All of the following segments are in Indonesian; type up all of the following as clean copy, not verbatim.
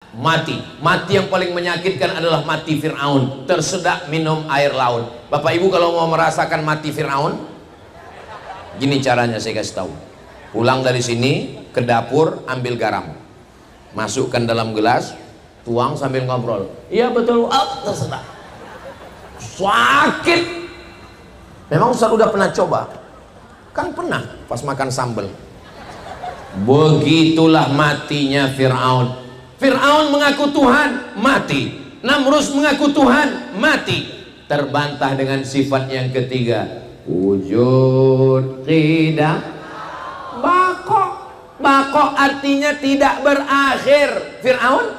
Mati yang paling menyakitkan adalah mati Fir'aun, tersedak minum air laut. Bapak Ibu kalau mau merasakan mati Fir'aun, gini caranya saya kasih tahu. Pulang dari sini ke dapur, ambil garam, masukkan dalam gelas, tuang sambil ngobrol. Iya betul, tersedak. Sakit. Memang Ustaz udah pernah coba? Kan pernah pas makan sambal. Begitulah matinya Fir'aun. Fir'aun mengaku Tuhan, mati. Namrus mengaku Tuhan, mati. Terbantah dengan sifat yang ketiga, wujud qidam bako. Bako artinya tidak berakhir. Fir'aun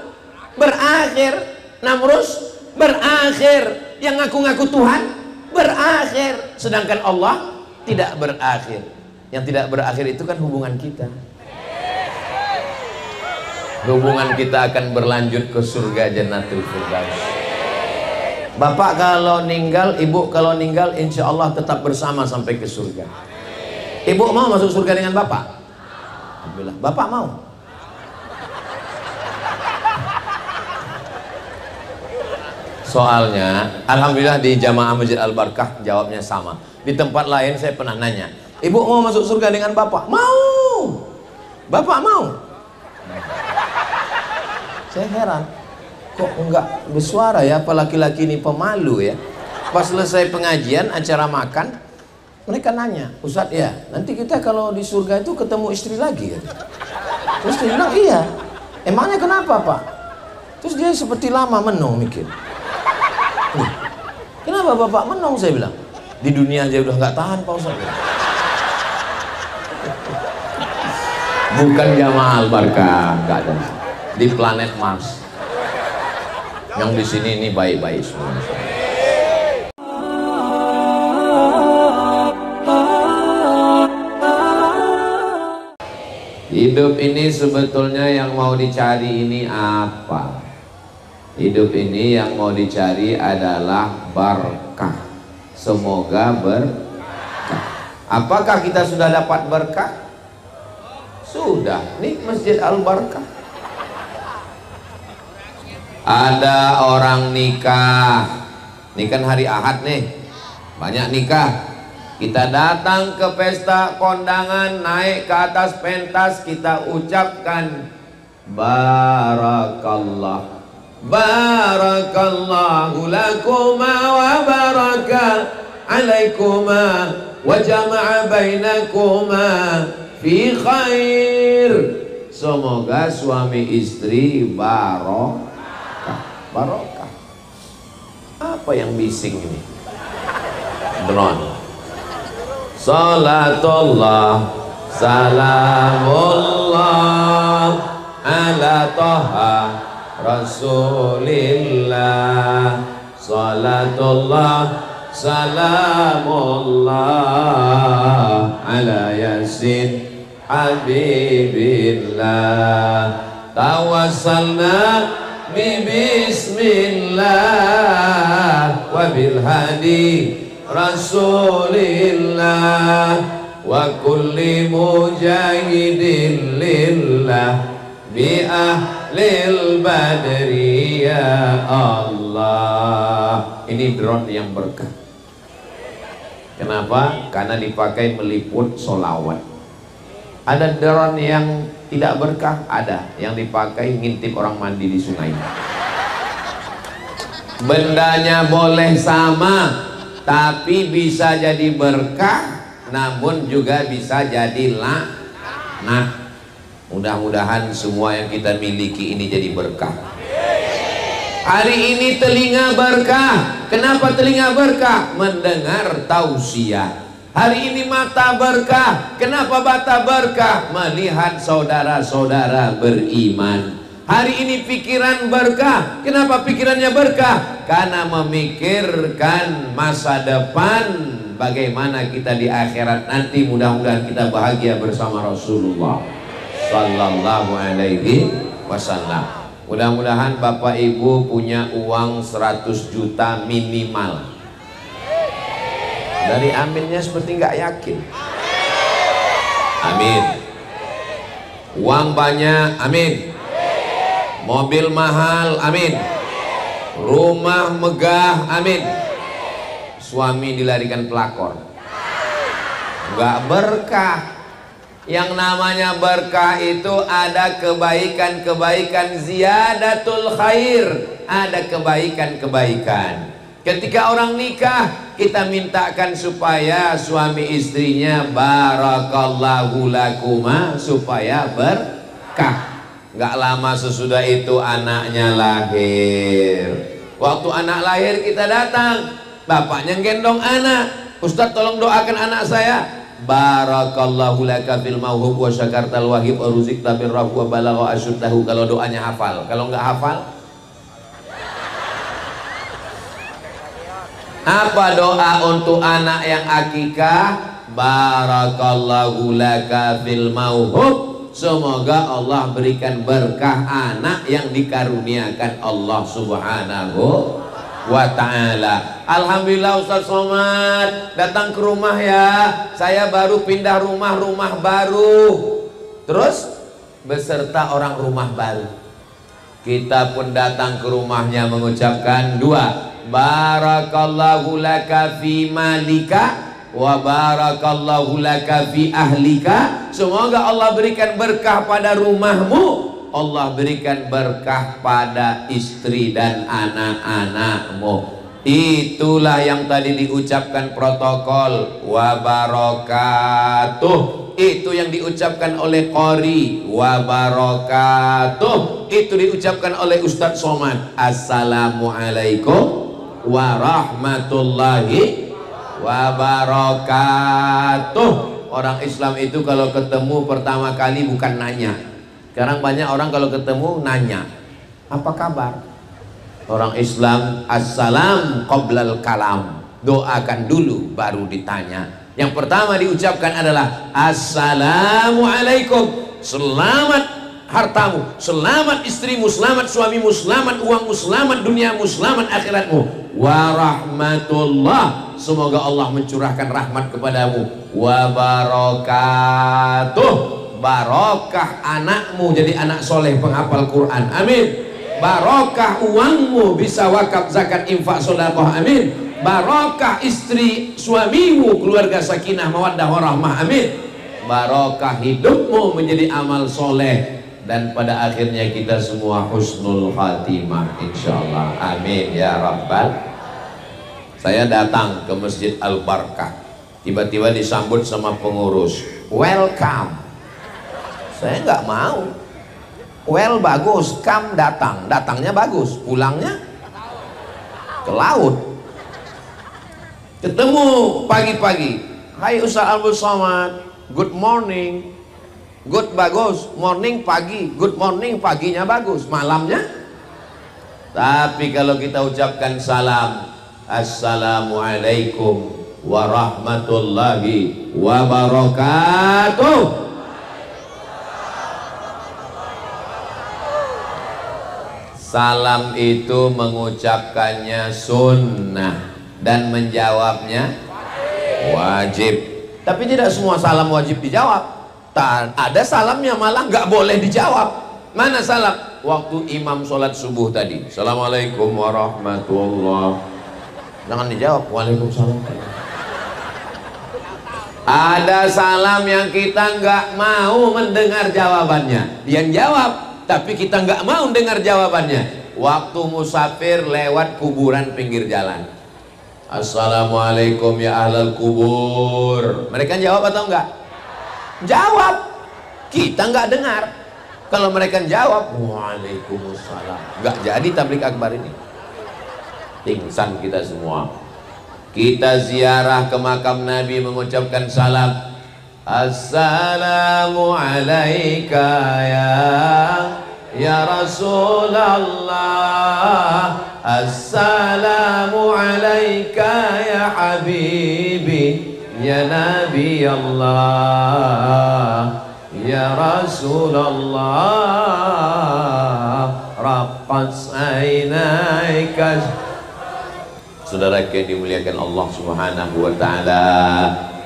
berakhir, Namrus berakhir, yang ngaku-ngaku Tuhan berakhir, sedangkan Allah tidak berakhir. Yang tidak berakhir itu kan hubungan kita. Hubungan kita akan berlanjut ke surga Jannatul Firdaus. Bapak kalau ninggal, ibu kalau ninggal, insya Allah tetap bersama sampai ke surga. Ibu mau masuk surga dengan bapak? Alhamdulillah. Bapak mau? Soalnya alhamdulillah di Jamaah Masjid Al-Barkah jawabnya sama. Di tempat lain saya pernah nanya, ibu mau masuk surga dengan bapak? Mau. Bapak mau? Saya heran, kok enggak bersuara ya, apa laki-laki ini pemalu ya. Pas selesai pengajian acara makan, mereka nanya, Ustadz ya, nanti kita kalau di surga itu ketemu istri lagi ya? Terus dia bilang iya. Emangnya kenapa Pak? Terus dia seperti lama menung mikir. Kenapa Bapak menung? Saya bilang, di dunia aja udah nggak tahan Pak Ustadz. Bukan Jamaah Al-Barkah, nggak ada. Di planet Mars. Yang di sini ini baik-baik semua. Hidup ini sebetulnya yang mau dicari ini apa? Hidup ini yang mau dicari adalah berkah. Semoga berkah. Apakah kita sudah dapat berkah? Sudah. Nih Masjid Al-Barkah. Ada orang nikah, ini kan hari Ahad nih, banyak nikah. Kita datang ke pesta kondangan, naik ke atas pentas, kita ucapkan barakallah, barakallahu lakuma wa baraka alaikuma wa jama'a bainakuma fi khair. Semoga suami istri barokah. Barokah. Apa yang bising ini? Drone. Salatullah salamullah ala Taha Rasulillah. Salatullah salamullah ala Yasin Habibillah. Tawassalna bismillah wa bil hadi Rasulillah wa kulli mujahidin lillah bi ahlil badri ya Allah. Ini drone yang berkah. Kenapa? Karena dipakai meliput sholawat. Ada drone yang tidak berkah, ada yang dipakai ngintip orang mandi di sungai. Bendanya boleh sama, tapi bisa jadi berkah, namun juga bisa jadi laknat. Mudah-mudahan semua yang kita miliki ini jadi berkah. Hari ini telinga berkah. Kenapa telinga berkah? Mendengar tausiah. Hari ini mata berkah. Kenapa mata berkah? Melihat saudara-saudara beriman. Hari ini pikiran berkah. Kenapa pikirannya berkah? Karena memikirkan masa depan, bagaimana kita di akhirat nanti. Mudah-mudahan kita bahagia bersama Rasulullah Sallallahu Alaihi Wasallam. Mudah-mudahan Bapak Ibu punya uang 100 juta minimal. Dari aminnya seperti nggak yakin. Amin. Uang banyak, amin. mobil mahal, amin. Rumah megah, amin. Suami dilarikan pelakor, nggak berkah. Yang namanya berkah itu ada kebaikan-kebaikan, ziyadatul khair, ada kebaikan-kebaikan. Ketika orang nikah, kita mintakan supaya suami istrinya barakallahu lakuma, supaya berkah. Nggak lama sesudah itu anaknya lahir. Waktu anak lahir kita datang, bapaknya gendong anak. Ustadz tolong doakan anak saya. Barakallahu laka fil mauhub wa syakartal wahib wa ruzikta birrahu wa balagha asyuddahu. Kalau doanya hafal, kalau nggak hafal, apa doa untuk anak yang akikah? Barakallahu laka fil mauhub, semoga Allah berikan berkah anak yang dikaruniakan Allah subhanahu wa ta'ala. Alhamdulillah Ustaz Somad datang ke rumah ya, saya baru pindah rumah baru, terus beserta orang rumah baru. Kita pun datang ke rumahnya mengucapkan dua, barakallahu laka fi malika wa barakallahu laka fi ahlika. Semoga Allah berikan berkah pada rumahmu, Allah berikan berkah pada istri dan anak-anakmu. Itulah yang tadi diucapkan protokol wa barakatuh. Itu yang diucapkan oleh qori wa barakatuh. Itu diucapkan oleh Ustadz Somad. Assalamualaikum warahmatullahi wabarakatuh. Orang Islam itu kalau ketemu pertama kali bukan nanya. Sekarang banyak orang kalau ketemu nanya, apa kabar? Orang Islam assalam qoblal kalam, doakan dulu baru ditanya. Yang pertama diucapkan adalah assalamualaikum, selamat hartamu, selamat istrimu, selamat suamimu, selamat uangmu, selamat duniamu, selamat akhiratmu. Warahmatullah, semoga Allah mencurahkan rahmat kepadamu. Wabarakatuh, barokah anakmu jadi anak soleh penghafal Quran, amin. Barokah uangmu bisa wakaf, zakat, infak, sedekah, amin. Barokah istri suamimu, keluarga sakinah, mawaddah, warahmah, amin. Barokah hidupmu menjadi amal soleh, dan pada akhirnya kita semua husnul khatimah insyaallah, amin ya rabbal. Saya datang ke Masjid Al-Barkah, tiba-tiba disambut sama pengurus, welcome. Saya nggak mau. Well bagus, come datang, datangnya bagus, pulangnya ke laut. Ketemu pagi-pagi, hai Ustaz Abdul Somad, good morning. Good bagus, morning pagi, good morning paginya bagus, malamnya. Tapi kalau kita ucapkan salam, assalamualaikum warahmatullahi wabarakatuh. Salam itu mengucapkannya sunnah dan menjawabnya wajib. Tapi tidak semua salam wajib dijawab. Ada salamnya malah nggak boleh dijawab. Mana salam? Waktu imam sholat subuh tadi, assalamualaikum warahmatullah, jangan dijawab, waalaikumsalam. Ada salam yang kita nggak mau mendengar jawabannya, dia jawab tapi kita nggak mau dengar jawabannya. Waktu musafir lewat kuburan pinggir jalan, assalamualaikum ya ahlal kubur, mereka jawab atau enggak? Jawab, kita nggak dengar. Kalau mereka jawab waalaikumsalam, nggak jadi tablik akbar ini, pingsan kita semua. Kita ziarah ke makam Nabi mengucapkan salam, assalamu alaika ya Rasulullah, assalamu alaika ya habibi ya Nabi Allah, ya Rasulullah, raqqas ainaika. Saudara yang dimuliakan Allah subhanahu wa ta'ala,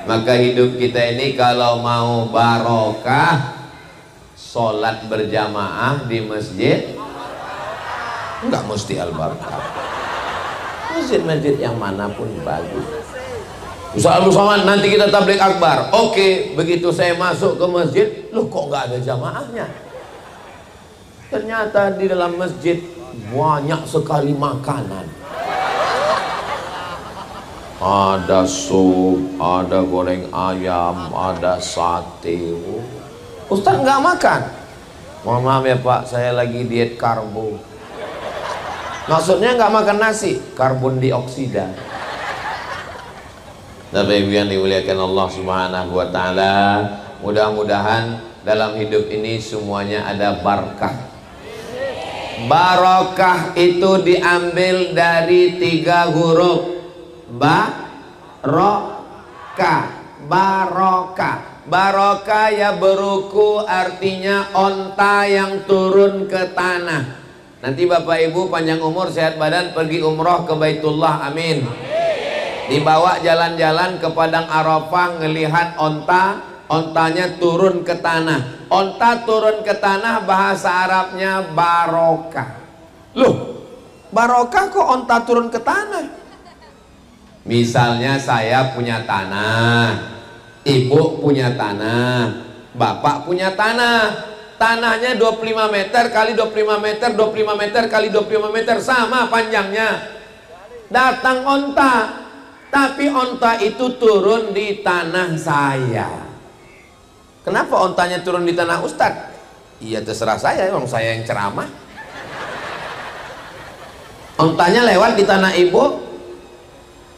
maka hidup kita ini kalau mau barokah, sholat berjamaah di masjid Enggak mesti Al-Barkah. Masjid-masjid yang manapun bagus. Ustaz Abdul Somad, nanti kita tabligh akbar. Oke, begitu saya masuk ke masjid, loh kok nggak ada jamaahnya? Ternyata di dalam masjid banyak sekali makanan. Ada sup, ada goreng ayam, ada sate. Ustaz nggak makan. Mohon maaf ya Pak, saya lagi diet karbo. Maksudnya nggak makan nasi, karbon dioksida. Bapak Ibu yang dimuliakan Allah Subhanahu wa taala, mudah-mudahan dalam hidup ini semuanya ada barakah. Barokah itu diambil dari 3 huruf. Barokah. Barokah. Barokah ya beruku, artinya onta yang turun ke tanah. Nanti Bapak Ibu panjang umur sehat badan pergi umroh ke Baitullah, amin. Dibawa jalan-jalan ke padang Arafah, ngelihat onta, ontanya turun ke tanah. Onta turun ke tanah bahasa Arabnya barokah. Loh, barokah kok onta turun ke tanah? Misalnya saya punya tanah, ibu punya tanah, bapak punya tanah. Tanahnya 25 meter kali 25 meter, 25 meter kali 25 meter, sama panjangnya. Datang onta, tapi onta itu turun di tanah saya. Kenapa ontanya turun di tanah Ustadz? Iya terserah saya, orang saya yang ceramah. Ontanya lewat di tanah ibu,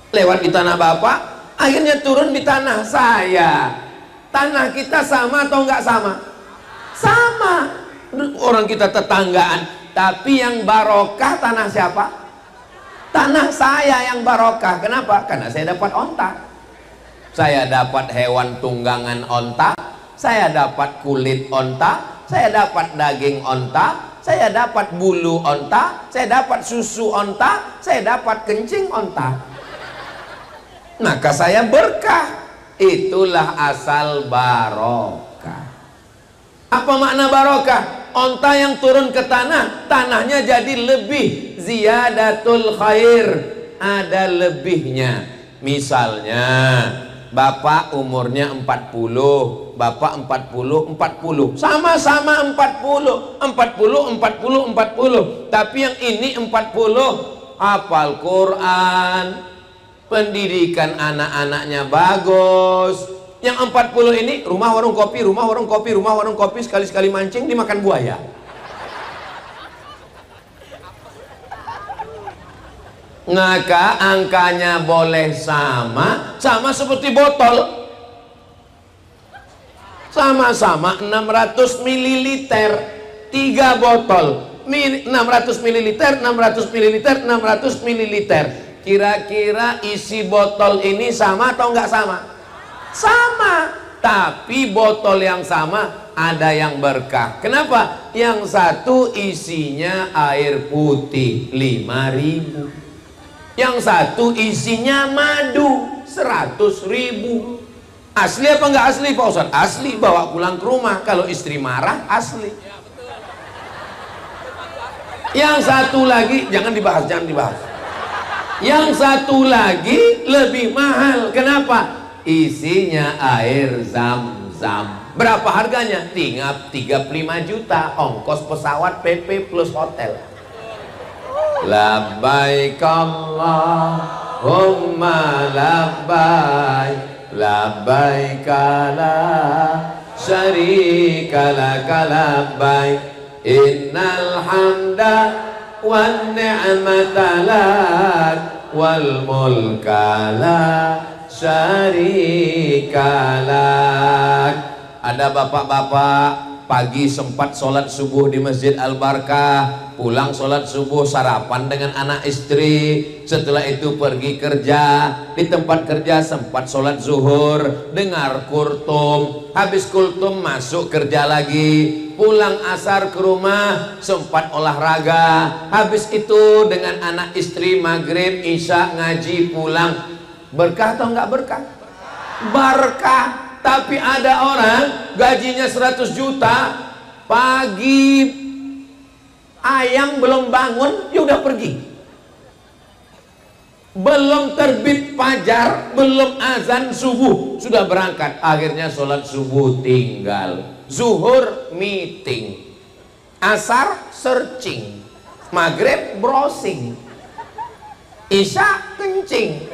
lewat di tanah bapak, akhirnya turun di tanah saya. Tanah kita sama atau enggak sama? Sama. Orang kita tetanggaan, tapi yang barokah tanah siapa? Tanah saya yang barokah. Kenapa? Karena saya dapat onta. Saya dapat hewan tunggangan onta, saya dapat kulit onta, saya dapat daging onta, saya dapat bulu onta, saya dapat susu onta, saya dapat kencing onta. Maka saya berkah. Itulah asal barokah. Apa makna barokah? Onta yang turun ke tanah, tanahnya jadi lebih, ziyadatul khair, ada lebihnya. Misalnya bapak umurnya 40, bapak 40, sama-sama 40, 40, tapi yang ini 40 hafal Quran, pendidikan anak-anaknya bagus. Yang 40 ini rumah warung kopi, rumah warung kopi, rumah warung kopi, sekali-sekali mancing dimakan buaya. Maka angkanya boleh sama, sama seperti botol. Sama-sama 600 ml, 3 botol. 600 ml, 600 ml, 600 ml. Kira-kira isi botol ini sama atau enggak sama? Sama, tapi botol yang sama ada yang berkah. Kenapa? Yang satu isinya air putih 5.000, yang satu isinya madu 100.000. Asli apa enggak asli Pak Ustadz? Asli, bawa pulang ke rumah. Kalau istri marah asli. Yang satu lagi jangan dibahas, jangan dibahas. Yang satu lagi lebih mahal. Kenapa? Isinya air zam-zam. Berapa harganya? Tinggal 35 juta, ongkos pesawat, PP plus hotel. Labbaik Allahumma labbaik, labbaik la syarika laka labbaik, innal hamda wan ni'mata lak wal mulka la syarikalak. Ada bapak-bapak pagi sempat sholat subuh di Masjid Al-Barkah, pulang sholat subuh sarapan dengan anak istri, setelah itu pergi kerja, di tempat kerja sempat sholat zuhur, dengar kultum, habis kultum masuk kerja lagi, pulang asar ke rumah sempat olahraga, habis itu dengan anak istri maghrib isya ngaji pulang. Berkah atau enggak berkah? Berkah. Tapi ada orang gajinya 100 juta, pagi ayam belum bangun ya udah pergi, belum terbit fajar, belum azan subuh sudah berangkat. Akhirnya sholat subuh tinggal, zuhur meeting, asar searching, maghrib browsing, isya kencing,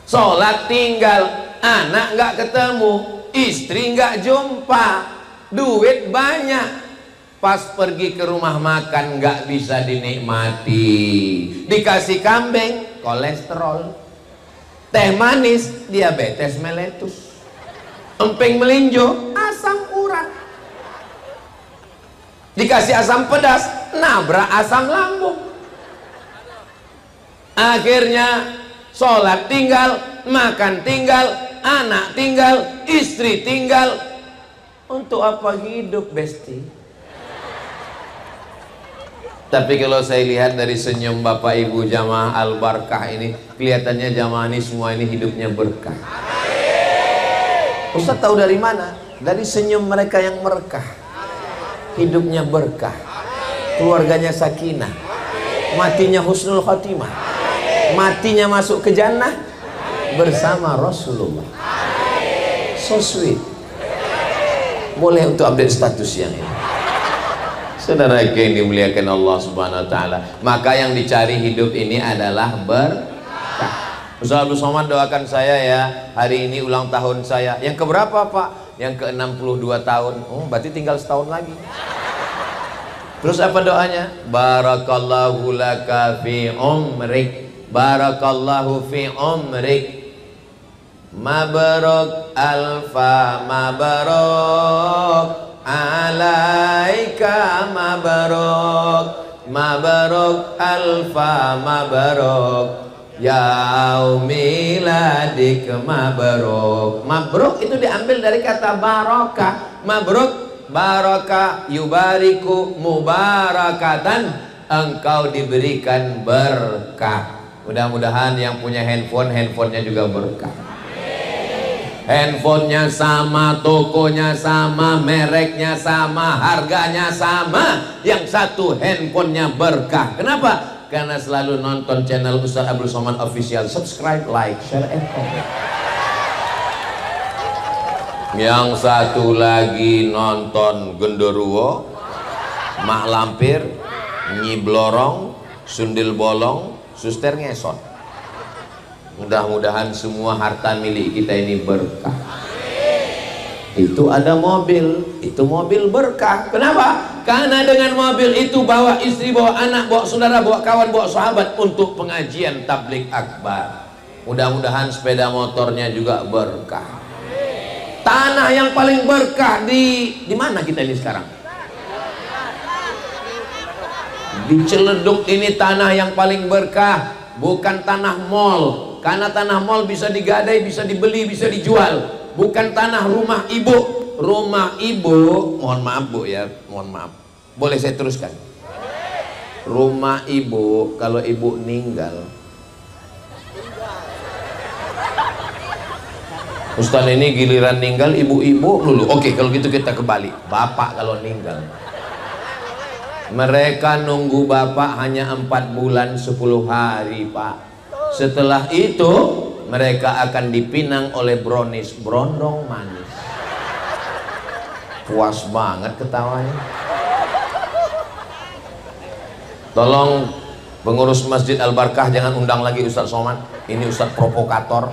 sholat tinggal, anak nggak ketemu, istri nggak jumpa, duit banyak, pas pergi ke rumah makan nggak bisa dinikmati, dikasih kambing kolesterol, teh manis diabetes meletus, emping melinjo asam urat, dikasih asam pedas nabrak asam lambung. Akhirnya sholat tinggal, makan tinggal, anak tinggal, istri tinggal. Untuk apa hidup, Besti? Tapi kalau saya lihat dari senyum Bapak Ibu jamaah Al-Barkah ini, kelihatannya jamaah ini semua ini hidupnya berkah. Ustaz tahu dari mana? Dari senyum mereka yang berkah. Hidupnya berkah, keluarganya sakinah, matinya husnul khatimah, matinya masuk ke jannah bersama Rasulullah. So sweet. Boleh untuk update status yang ini. Saudara yang dimuliakan Allah Subhanahu wa taala, maka yang dicari hidup ini adalah berkah. Ustaz Abdul Somad doakan saya ya, hari ini ulang tahun saya. Yang keberapa, Pak? Yang ke-62 tahun. Oh, berarti tinggal setahun lagi. Terus apa doanya? Barakallahu laka fi umrik, barakallahu fi umrik, mabruk alfa mabruk alaika mabruk, mabruk alfa mabruk, yaumiladik mabruk. Mabruk itu diambil dari kata barokah. Mabruk, barokah, yubariku, mubarakatan, engkau diberikan berkah. Mudah-mudahan yang punya handphone, handphonenya juga berkah. Handphonenya sama, tokonya sama, mereknya sama, harganya sama. Yang satu handphonenya berkah. Kenapa? Karena selalu nonton channel Ustaz Abdul Somad Official. Subscribe, like, share, and comment. Yang satu lagi nonton genderuwo, mak lampir, nyi blorong, sundil bolong, suster ngesot. Mudah-mudahan semua harta milik kita ini berkah. Itu ada mobil, itu mobil berkah. Kenapa? Karena dengan mobil itu bawa istri, bawa anak, bawa saudara, bawa kawan, bawa sahabat untuk pengajian tablik akbar. Mudah-mudahan sepeda motornya juga berkah. Tanah yang paling berkah di mana kita ini sekarang? Di Ciledug ini tanah yang paling berkah, bukan tanah mall. Karena tanah mall bisa digadai, bisa dibeli, bisa dijual. Bukan tanah rumah ibu. Rumah ibu, mohon maaf Bu ya, mohon maaf. Boleh saya teruskan? Rumah ibu, kalau ibu meninggal, Ustaz ini giliran ninggal ibu-ibu dulu. Oke, kalau gitu kita kembali. Bapak kalau ninggal, mereka nunggu bapak hanya 4 bulan 10 hari, Pak. Setelah itu mereka akan dipinang oleh brownies, brondong manis. Puas banget ketawanya. Tolong pengurus Masjid Al-Barkah jangan undang lagi Ustaz Somad. Ini Ustaz provokator,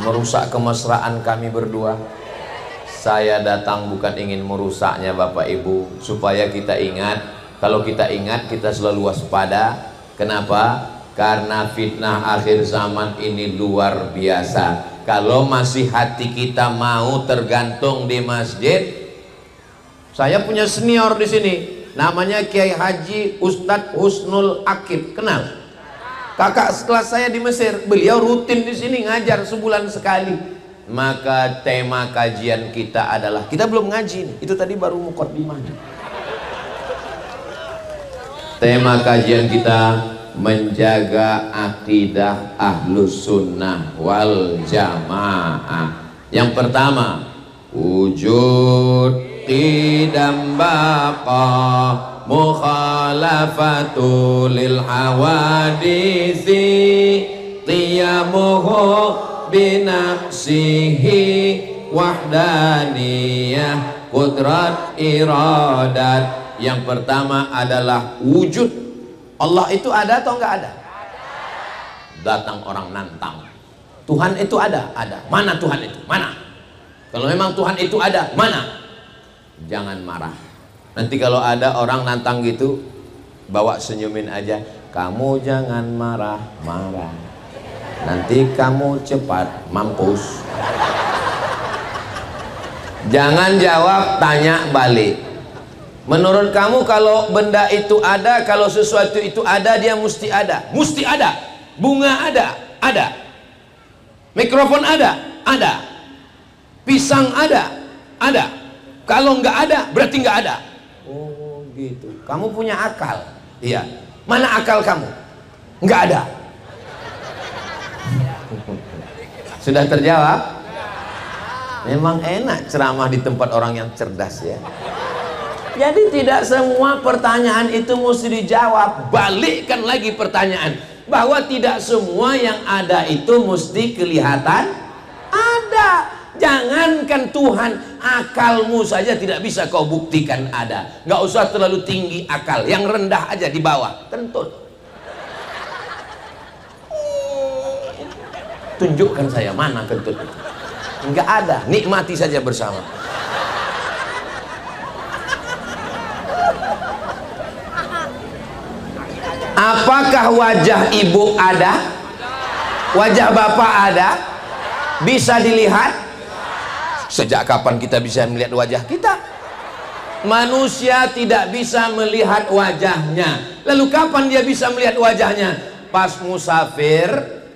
merusak kemesraan kami berdua. Saya datang bukan ingin merusaknya Bapak Ibu, supaya kita ingat. Kalau kita ingat, kita selalu waspada. Kenapa? Karena fitnah akhir zaman ini luar biasa. Kalau masih hati kita mau tergantung di masjid. Saya punya senior di sini, namanya Kiai Haji Ustadz Husnul Akib. Kenal? Kakak kelas saya di Mesir. Beliau rutin di sini ngajar sebulan sekali. Maka tema kajian kita adalah, kita belum ngaji nih. Itu tadi baru muqaddimahnya. Tema kajian kita menjaga akidah ahlus sunnah wal jamaah. Yang pertama, wujud qidam baqa mukhalafatu lil hawadisi qiyamuhu binafsihi wahdaniyah qudrat iradat. Yang pertama adalah wujud. Allah itu ada atau enggak ada? Datang orang nantang, Tuhan itu ada? Ada. Mana Tuhan itu? Mana? Kalau memang Tuhan itu ada, mana? Jangan marah. Nanti kalau ada orang nantang gitu, bawa senyumin aja. Kamu jangan marah-marah, nanti kamu cepat mampus. Jangan jawab, tanya balik. Menurut kamu kalau benda itu ada, kalau sesuatu itu ada, dia mesti ada? Mesti ada. Bunga ada? Ada. Mikrofon ada? Ada. Pisang ada? Ada. Kalau nggak ada, berarti nggak ada. Oh gitu. Kamu punya akal? Iya. Mana akal kamu? Nggak ada. Sudah terjawab? Memang enak ceramah di tempat orang yang cerdas ya. Jadi tidak semua pertanyaan itu mesti dijawab. Balikkan lagi pertanyaan, bahwa tidak semua yang ada itu mesti kelihatan ada. Jangankan Tuhan, akalmu saja tidak bisa kau buktikan ada. Nggak usah terlalu tinggi akal, yang rendah aja di bawah, kentut. Tunjukkan saya mana kentut itu. Nggak ada, nikmati saja bersama. Apakah wajah ibu ada? Wajah bapak ada? Bisa dilihat? Sejak kapan kita bisa melihat wajah kita? Manusia tidak bisa melihat wajahnya. Lalu kapan dia bisa melihat wajahnya? Pas musafir,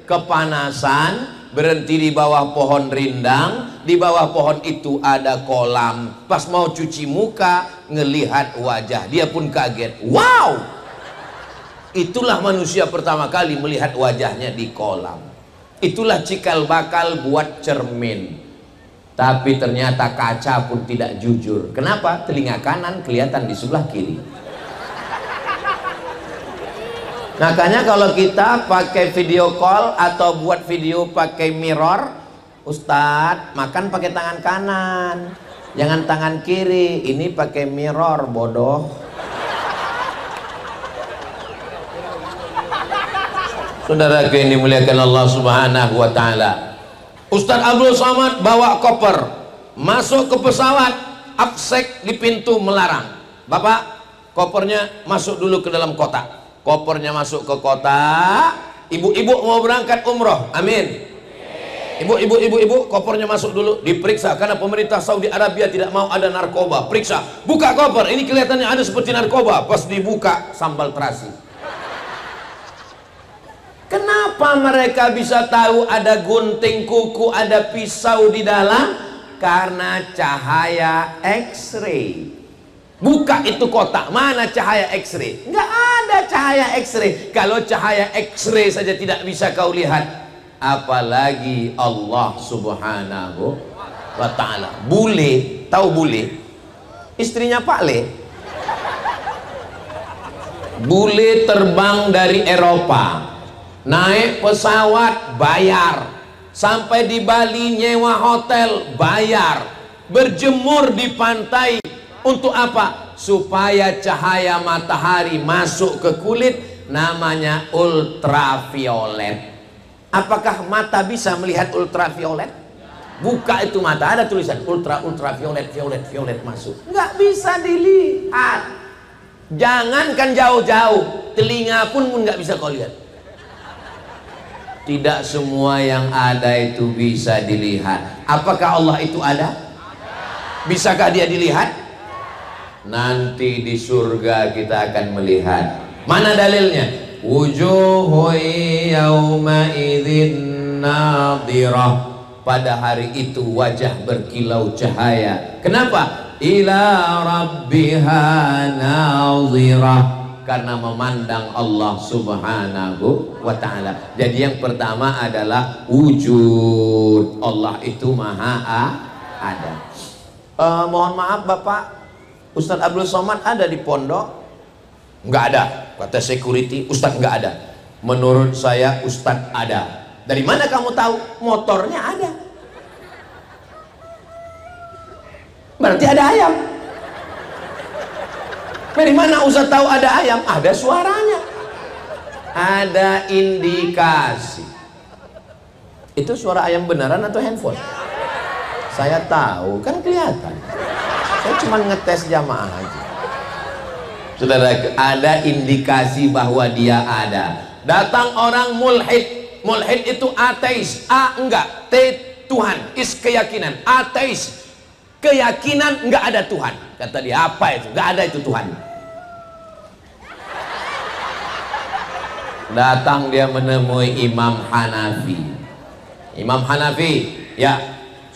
kepanasan, berhenti di bawah pohon rindang. Di bawah pohon itu ada kolam. Pas mau cuci muka, ngelihat wajah, dia pun kaget. Wow! Itulah manusia pertama kali melihat wajahnya di kolam. Itulah cikal bakal buat cermin. Tapi ternyata kaca pun tidak jujur. Kenapa? Telinga kanan kelihatan di sebelah kiri. Makanya kalau kita pakai video call atau buat video pakai mirror, Ustadz makan pakai tangan kanan, jangan tangan kiri. Ini pakai mirror, bodoh. Saudara yang dimuliakan Allah Subhanahu wa taala. Ustadz Abdul Somad bawa koper, masuk ke pesawat, absek di pintu melarang. Bapak, kopernya masuk dulu ke dalam kotak. Kopernya masuk ke kotak. Ibu-ibu mau berangkat umroh, amin. Ibu, kopernya masuk dulu, diperiksa karena pemerintah Saudi Arabia tidak mau ada narkoba. Periksa, buka koper, ini kelihatannya ada seperti narkoba. Pas dibuka, sambal terasi. Kenapa mereka bisa tahu ada gunting kuku, ada pisau di dalam? Karena cahaya X-ray. Buka itu kotak, mana cahaya X-ray? Nggak ada cahaya X-ray. Kalau cahaya X-ray saja tidak bisa kau lihat, apalagi Allah Subhanahu wa ta'ala. Bule, tahu bule? Istrinya Pak Le. Bule terbang dari Eropa, naik pesawat bayar, sampai di Bali nyewa hotel bayar, berjemur di pantai untuk apa? Supaya cahaya matahari masuk ke kulit, namanya ultraviolet. Apakah mata bisa melihat ultraviolet? Buka itu mata, ada tulisan ultraviolet, violet masuk, nggak bisa dilihat. Jangankan jauh-jauh, telinga pun nggak bisa kau lihat. Tidak semua yang ada itu bisa dilihat. Apakah Allah itu ada? Bisakah dia dilihat? Nanti di surga kita akan melihat. Mana dalilnya? Wujuhu yawma idzin nadhirah. Pada hari itu wajah berkilau cahaya. Kenapa? Ila rabbiha nadhirah. Karena memandang Allah Subhanahu wa ta'ala. Jadi yang pertama adalah wujud. Allah itu maha ada. Mohon maaf Bapak, Ustadz Abdul Somad ada di pondok, Nggak ada. Kata security, Ustadz nggak ada. Menurut saya Ustadz ada. Dari mana kamu tahu? Motornya ada. Berarti ada ayam. Dari mana Ustadz tahu ada ayam? Ada suaranya. Ada indikasi. Itu suara ayam beneran atau handphone? Saya tahu, kan kelihatan. Saya cuma ngetes jamaah aja. Saudara, ada indikasi bahwa dia ada. Datang orang mulhid. Mulhid itu ateis. A enggak, T Tuhan. Is keyakinan. Ateis, keyakinan enggak ada Tuhan. Kata dia, apa itu? Enggak ada itu Tuhan. Datang dia menemui Imam Hanafi. Imam Hanafi, ya,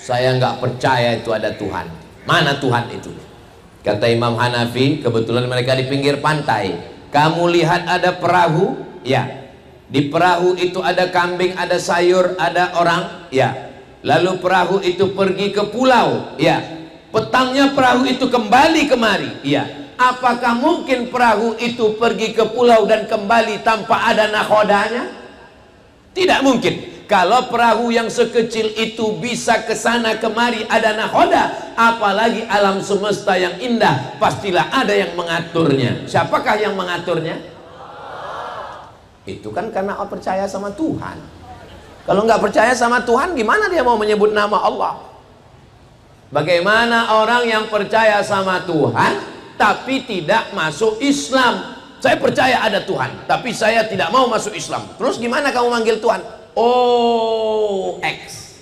saya nggak percaya itu ada Tuhan. Mana Tuhan itu? Kata Imam Hanafi, kebetulan mereka di pinggir pantai. Kamu lihat ada perahu? Ya. Di perahu itu ada kambing, ada sayur, ada orang? Ya. Lalu perahu itu pergi ke pulau? Ya. Petangnya perahu itu kembali kemari? Ya. Apakah mungkin perahu itu pergi ke pulau dan kembali tanpa ada nakhodanya? Tidak mungkin. Kalau perahu yang sekecil itu bisa ke sana kemari ada nakhoda, apalagi alam semesta yang indah, pastilah ada yang mengaturnya. Siapakah yang mengaturnya? Itu kan karena percaya sama Tuhan. Kalau nggak percaya sama Tuhan, gimana dia mau menyebut nama Allah? Bagaimana orang yang percaya sama Tuhan tapi tidak masuk Islam? Saya percaya ada Tuhan, tapi saya tidak mau masuk Islam. Terus gimana kamu manggil Tuhan? Oh, X.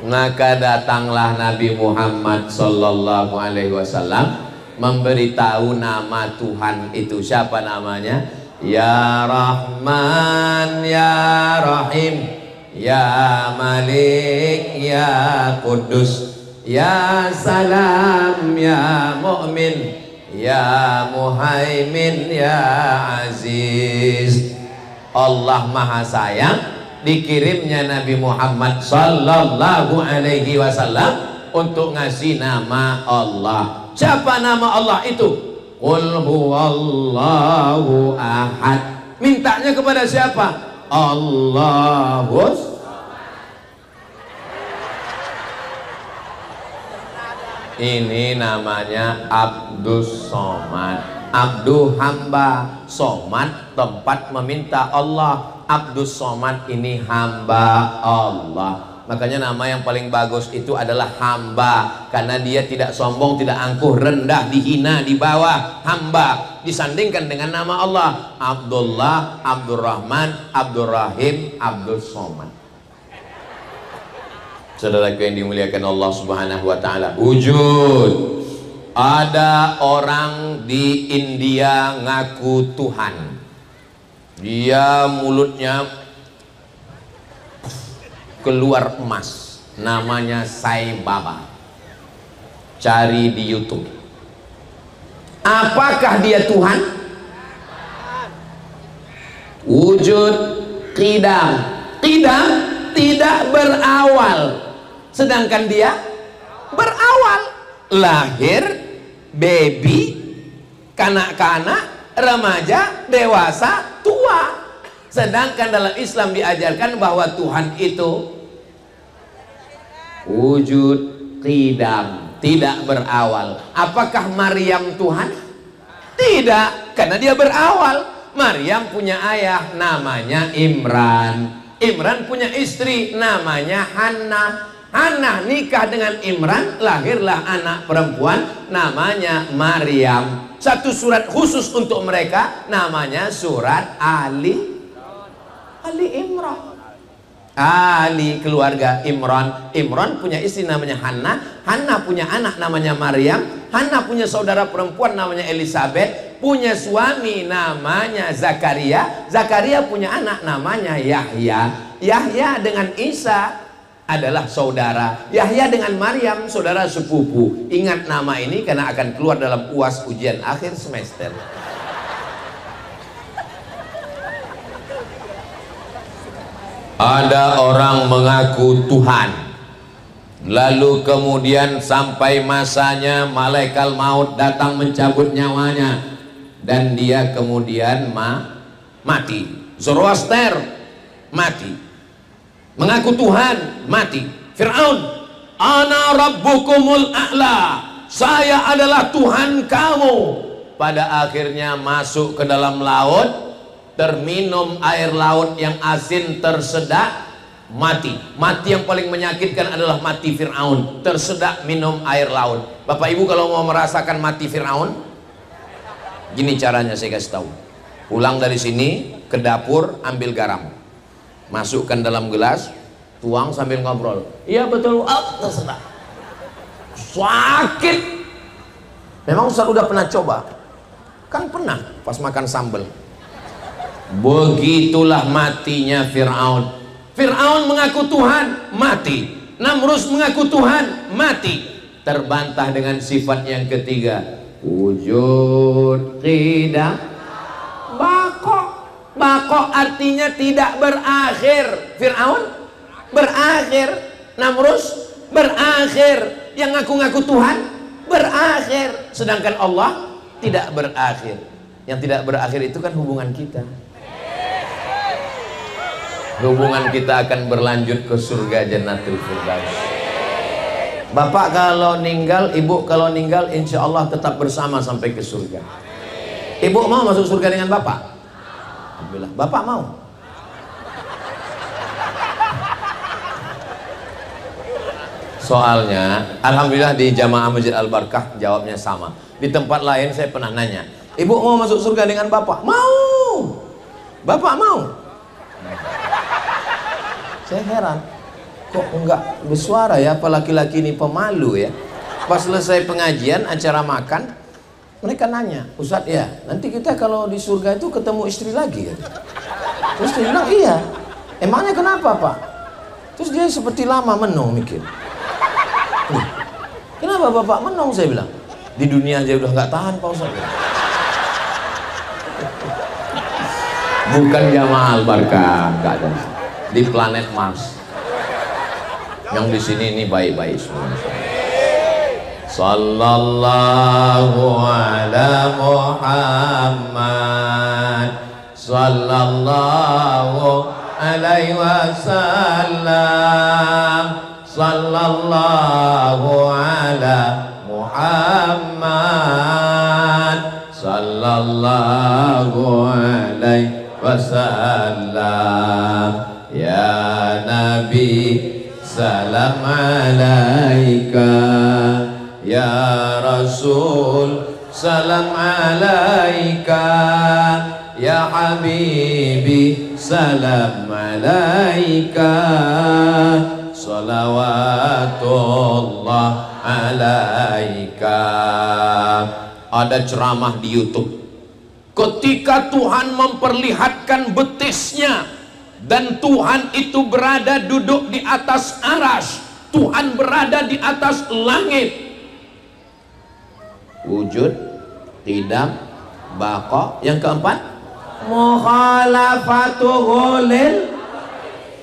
Maka datanglah Nabi Muhammad sallallahu alaihi wasallam memberitahu nama Tuhan itu. Siapa namanya? Ya Rahman, Ya Rahim, Ya Malik, Ya Kudus, Ya Salam, Ya Mu'min, Ya Muhaimin, Ya Aziz. Allah Maha Sayang, dikirimnya Nabi Muhammad sallallahu alaihi wasallam untuk ngasih nama Allah. Siapa nama Allah itu? Qul huwallahu ahad. Mintanya kepada siapa? Allahus. Ini namanya Abdus Somad. Abdu hamba, Somad tempat meminta Allah. Abdus Somad ini hamba Allah. Makanya nama yang paling bagus itu adalah hamba, karena dia tidak sombong, tidak angkuh, rendah, dihina, di bawah. Hamba disandingkan dengan nama Allah. Abdullah, Abdurrahman, Abdurrahim, Abdus Somad. Saudaraku yang dimuliakan Allah Subhanahu wa taala, wujud. Ada orang di India ngaku Tuhan. Dia mulutnya keluar emas. Namanya Sai Baba. Cari di YouTube. Apakah dia Tuhan? Wujud qidam. Qidam tidak berawal. Sedangkan dia berawal. Lahir, baby, kanak-kanak, remaja, dewasa, tua. Sedangkan dalam Islam diajarkan bahwa Tuhan itu wujud qidam, tidak berawal. Apakah Maryam Tuhan? Tidak, karena dia berawal. Maryam punya ayah namanya Imran. Imran punya istri namanya Hannah. Hannah nikah dengan Imran, lahirlah anak perempuan namanya Maryam. Satu surat khusus untuk mereka namanya surat Ali Imran. Ali keluarga Imran. Imran punya istri namanya Hannah. Hannah punya anak namanya Maryam. Hannah punya saudara perempuan namanya Elizabeth. Punya suami namanya Zakaria. Zakaria punya anak namanya Yahya. Yahya dengan Isa adalah saudara. Yahya dengan Maryam saudara sepupu. Ingat nama ini karena akan keluar dalam UAS ujian akhir semester. Ada orang mengaku Tuhan. Lalu kemudian sampai masanya malaikat maut datang mencabut nyawanya, dan dia kemudian mati. Zoroaster mati, mengaku Tuhan, mati. Fir'aun, ana rabbukumul a'la, saya adalah Tuhan kamu. Pada akhirnya masuk ke dalam laut, terminum air laut yang asin, tersedak, mati. Mati yang paling menyakitkan adalah mati Fir'aun, tersedak minum air laut. Bapak Ibu kalau mau merasakan mati Fir'aun, gini caranya saya kasih tahu. Pulang dari sini ke dapur, ambil garam, masukkan dalam gelas, tuang sambil ngobrol. Iya betul, tersedak. Sakit. Memang Ustaz udah pernah coba? Kan pernah pas makan sambal. Begitulah matinya Fir'aun. Fir'aun mengaku Tuhan, mati. Namrus mengaku Tuhan, mati. Terbantah dengan sifat yang ketiga, wujud qidam bako. Bako artinya tidak berakhir. Fir'aun berakhir, Namrus berakhir, yang ngaku-ngaku Tuhan berakhir, sedangkan Allah tidak berakhir. Yang tidak berakhir itu kan hubungan kita. Hubungan kita akan berlanjut ke surga Jannatul Firdaus. Bapak kalau ninggal, ibu kalau ninggal, insya Allah tetap bersama sampai ke surga. Ibu mau masuk surga dengan bapak? Alhamdulillah. Bapak mau? Soalnya, alhamdulillah di Jamaah Masjid Al-Barkah jawabnya sama. Di tempat lain saya pernah nanya, ibu mau masuk surga dengan bapak? Mau. Bapak mau? Saya heran, kok enggak bersuara ya, apa laki-laki ini pemalu ya. Pas selesai pengajian, acara makan, mereka nanya, Ustadz ya, nanti kita kalau di surga itu ketemu istri lagi ya? Terus dia bilang, iya. Emangnya kenapa Pak? Terus dia seperti lama menung mikir. Kenapa Bapak menung? Saya bilang, di dunia aja udah nggak tahan Pak Ustadz. Bukan Jamaah Al-Barkah, nggak ada. Di planet Mars. Yang di sini ini baik-baik semua. Sallallahu ala Muhammad, sallallahu alaihi wasallam, sallallahu ala Muhammad, sallallahu alaihi wasallam. Ya Nabi, salam alaika. Ya Rasul, salam alaika. Ya Habibi, salam alaika. Salawatullah alaika. Ada ceramah di YouTube. Ketika Tuhan memperlihatkan betisnya, dan Tuhan itu berada duduk di atas aras, Tuhan berada di atas langit. Wujud, qidam, baqa. Yang keempat, mukhalafatuhu lil.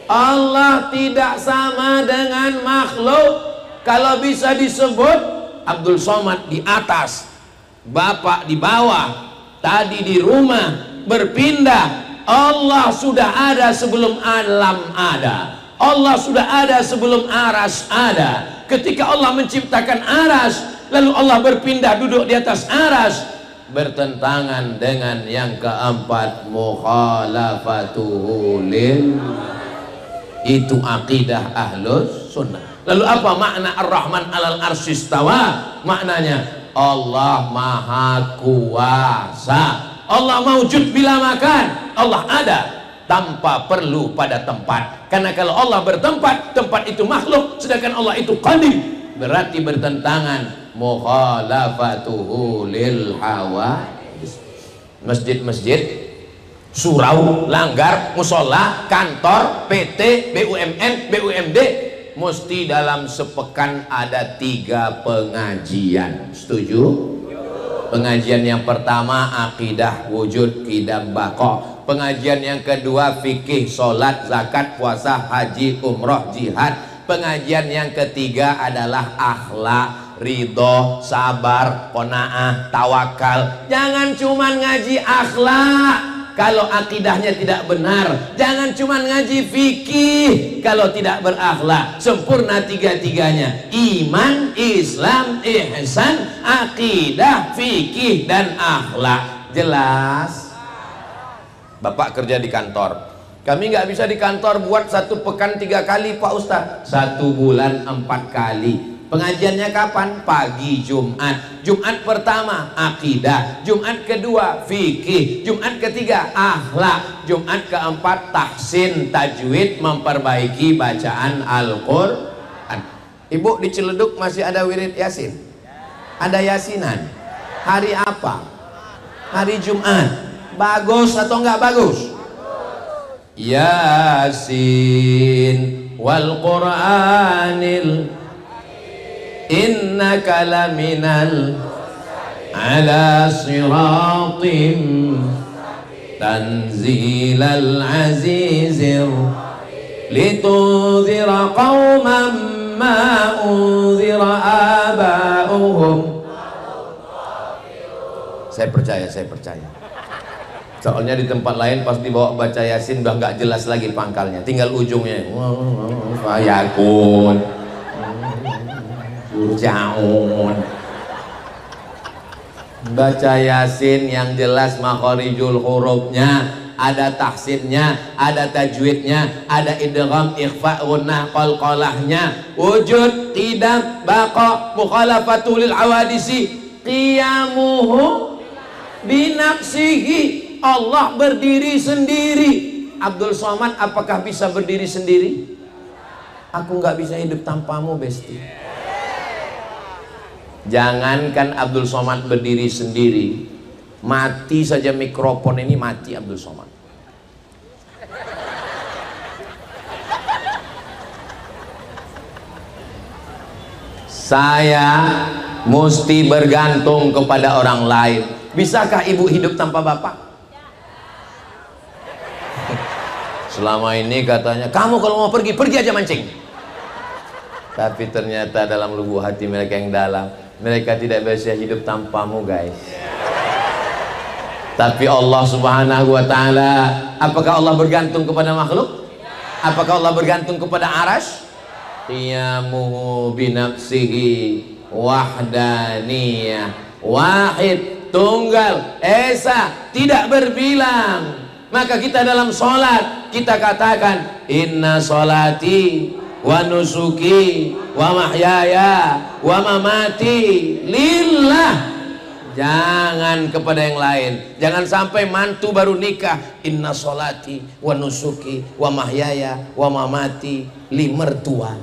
Allah tidak sama dengan makhluk. Kalau bisa disebut Abdul Somad di atas, Bapak di bawah, tadi di rumah berpindah. Allah sudah ada sebelum alam ada. Allah sudah ada sebelum aras ada. Ketika Allah menciptakan aras, lalu Allah berpindah duduk di atas aras, bertentangan dengan yang keempat, mukhalafatuhu lil. Itu akidah ahlus sunnah. Lalu apa makna Ar-Rahman alal arsyistawa? Maknanya Allah maha kuasa. Allah mawjud bila makan. Allah ada tanpa perlu pada tempat. Karena kalau Allah bertempat, tempat itu makhluk, sedangkan Allah itu qadim, berarti bertentangan. Mukhalafatuhu lil hawa. Masjid-masjid, surau, langgar, musola, kantor, PT, BUMN, BUMD, mesti dalam sepekan ada 3 pengajian. Setuju? Pengajian yang pertama akidah, wujud, qidam, baqa. Pengajian yang kedua fikih, sholat, zakat, puasa, haji, umroh, jihad. Pengajian yang ketiga adalah akhlak, ridho, sabar, qanaah, tawakal. Jangan cuman ngaji akhlak kalau akidahnya tidak benar. Jangan cuman ngaji fikih kalau tidak berakhlak. Sempurna tiga-tiganya: iman, Islam, ihsan, akidah, fikih, dan akhlak. Jelas? Bapak kerja di kantor. Kami nggak bisa di kantor buat 1 pekan 3 kali Pak Ustadz. 1 bulan 4 kali. Pengajiannya kapan? Pagi Jumat. Jumat pertama akidah, Jumat kedua fikih, Jumat ketiga akhlak, Jumat keempat tahsin, tajwid, memperbaiki bacaan Al-Quran. Ibu di Ciledug masih ada wirid Yasin? Ada Yasinan? Hari apa? Hari Jumat. Bagus atau enggak bagus? Yasin wal Qur'anil innaka laminal ala siratim tanzilal azizir litunzira qawman ma unzira aba'uhum. Saya percaya. Soalnya di tempat lain pas dibawa baca Yasin udah nggak jelas lagi pangkalnya, tinggal ujungnya. Fayakun, Jaun. Baca Yasin yang jelas makharijul hurufnya, ada tahsinnya, ada tajwidnya, ada idgham, ikhfa, gunnah, qalqalahnya, wujud, qidam, baqa, mukhalafatul lil awadisi, qiyamuhu binafsihi. Allah berdiri sendiri. Abdul Somad apakah bisa berdiri sendiri? Aku nggak bisa hidup tanpamu, Besti. Jangankan Abdul Somad berdiri sendiri, mati saja mikrofon ini, mati Abdul Somad. Saya mesti bergantung kepada orang lain. Bisakah ibu hidup tanpa bapak? Selama ini katanya, kamu kalau mau pergi, pergi aja mancing. Tapi ternyata dalam lubuk hati mereka yang dalam, mereka tidak bisa hidup tanpamu, guys. Tapi Allah Subhanahu wa ta'ala, apakah Allah bergantung kepada makhluk? Apakah Allah bergantung kepada arash? Qiyamuhu binafsihi wahdaniyah, wahid, tunggal, esa, tidak berbilang. Maka kita dalam sholat kita katakan inna sholati wa nusuki wa mahyaya wa mamati lillah. Jangan kepada yang lain. Jangan sampai mantu baru nikah inna sholati wa nusuki wa mahyaya wa mamati li mertua.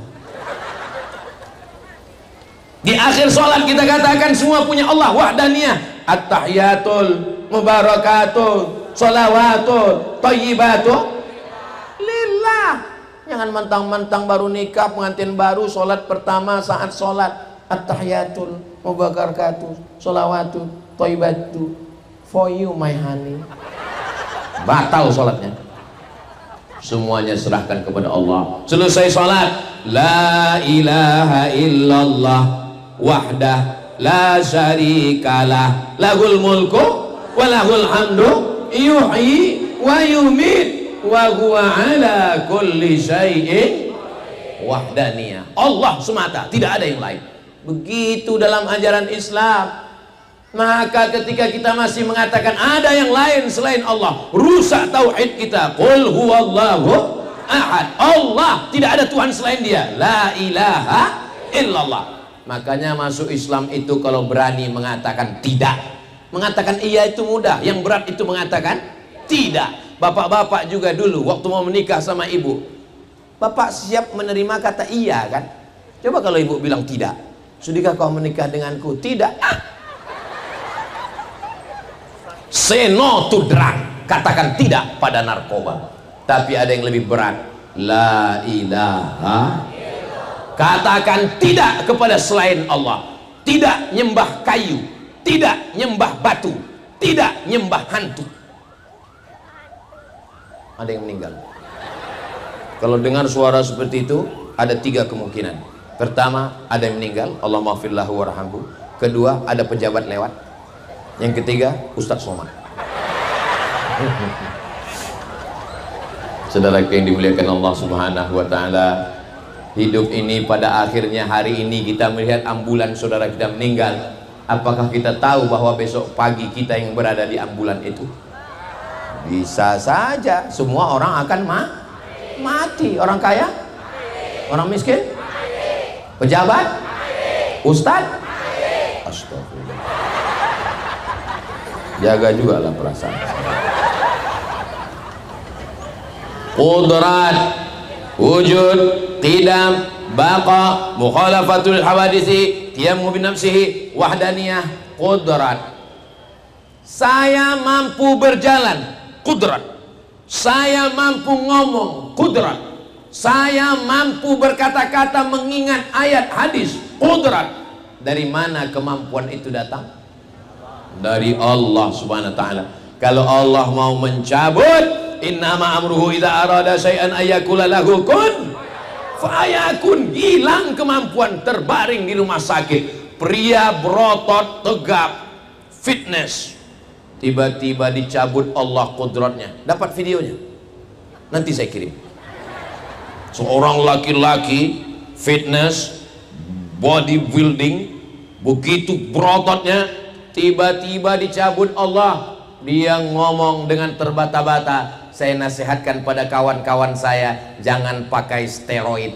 Di akhir sholat kita katakan semua punya Allah wahdaniyah, at-tahiyatul mubarakatuh sholawatun thayyibatu lillah. Jangan mentang-mentang baru nikah, pengantin baru, sholat pertama saat sholat at-tahiyatul mubarakatuh sholawatun thayyibatu for you my honey. Batal sholatnya. Semuanya serahkan kepada Allah. Selesai sholat, la ilaha illallah wahdah la syarikalah lahul mulku wa lahul hamdu yuhyi wa yumit wa huwa ala kulli syai'in wahdaniyah. Allah semata, tidak ada yang lain. Begitu dalam ajaran Islam. Maka ketika kita masih mengatakan ada yang lain selain Allah, rusak tauhid kita. Qul huwallahu ahad. Allah, tidak ada Tuhan selain Dia. La ilaha illallah. Makanya masuk Islam itu kalau berani mengatakan tidak. Mengatakan iya itu mudah, yang berat itu mengatakan tidak. Bapak-bapak juga dulu waktu mau menikah sama ibu, bapak siap menerima kata iya kan? Coba kalau ibu bilang tidak, sudahkah kau menikah denganku? Tidak. Say no to drug, katakan tidak pada narkoba. Tapi ada yang lebih berat, la ilaha, katakan tidak kepada selain Allah. Tidak nyembah kayu, tidak nyembah batu, tidak nyembah hantu. Ada yang meninggal. Kalau dengar suara seperti itu, ada 3 kemungkinan. Pertama, ada yang meninggal, Allah maghfirlahu warhamhu. Kedua, ada pejabat lewat. Yang ketiga, Ustadz Somad. Saudara yang dimuliakan Allah Subhanahu wa taala, hidup ini pada akhirnya hari ini kita melihat ambulan saudara kita meninggal. Apakah kita tahu bahwa besok pagi kita yang berada di ambulan itu? Bisa saja, semua orang akan mati. Orang kaya? Orang miskin? Pejabat? Ustadz? Astagfirullah. Jaga juga lah perasaan. Qudrat, wujud, qidam, baqa, mukhalafatul hawadisi, qiyamu binafsihi, wahdaniyah. Qudrat, saya mampu berjalan, qudrat. Saya mampu ngomong, qudrat. Saya mampu berkata-kata mengingat ayat hadis, qudrat. Dari mana kemampuan itu datang? Dari Allah Subhanahu wa taala. Kalau Allah mau mencabut, innama amruhu idza arada syai'an ayyakula lahu kun fayakun. Hilang kemampuan, terbaring di rumah sakit, pria berotot tegap fitness, tiba-tiba dicabut Allah kudratnya. Dapat videonya, nanti saya kirim. Seorang laki-laki fitness bodybuilding, begitu berototnya, tiba-tiba dicabut Allah. Dia ngomong dengan terbata-bata. Saya nasihatkan pada kawan-kawan saya, jangan pakai steroid,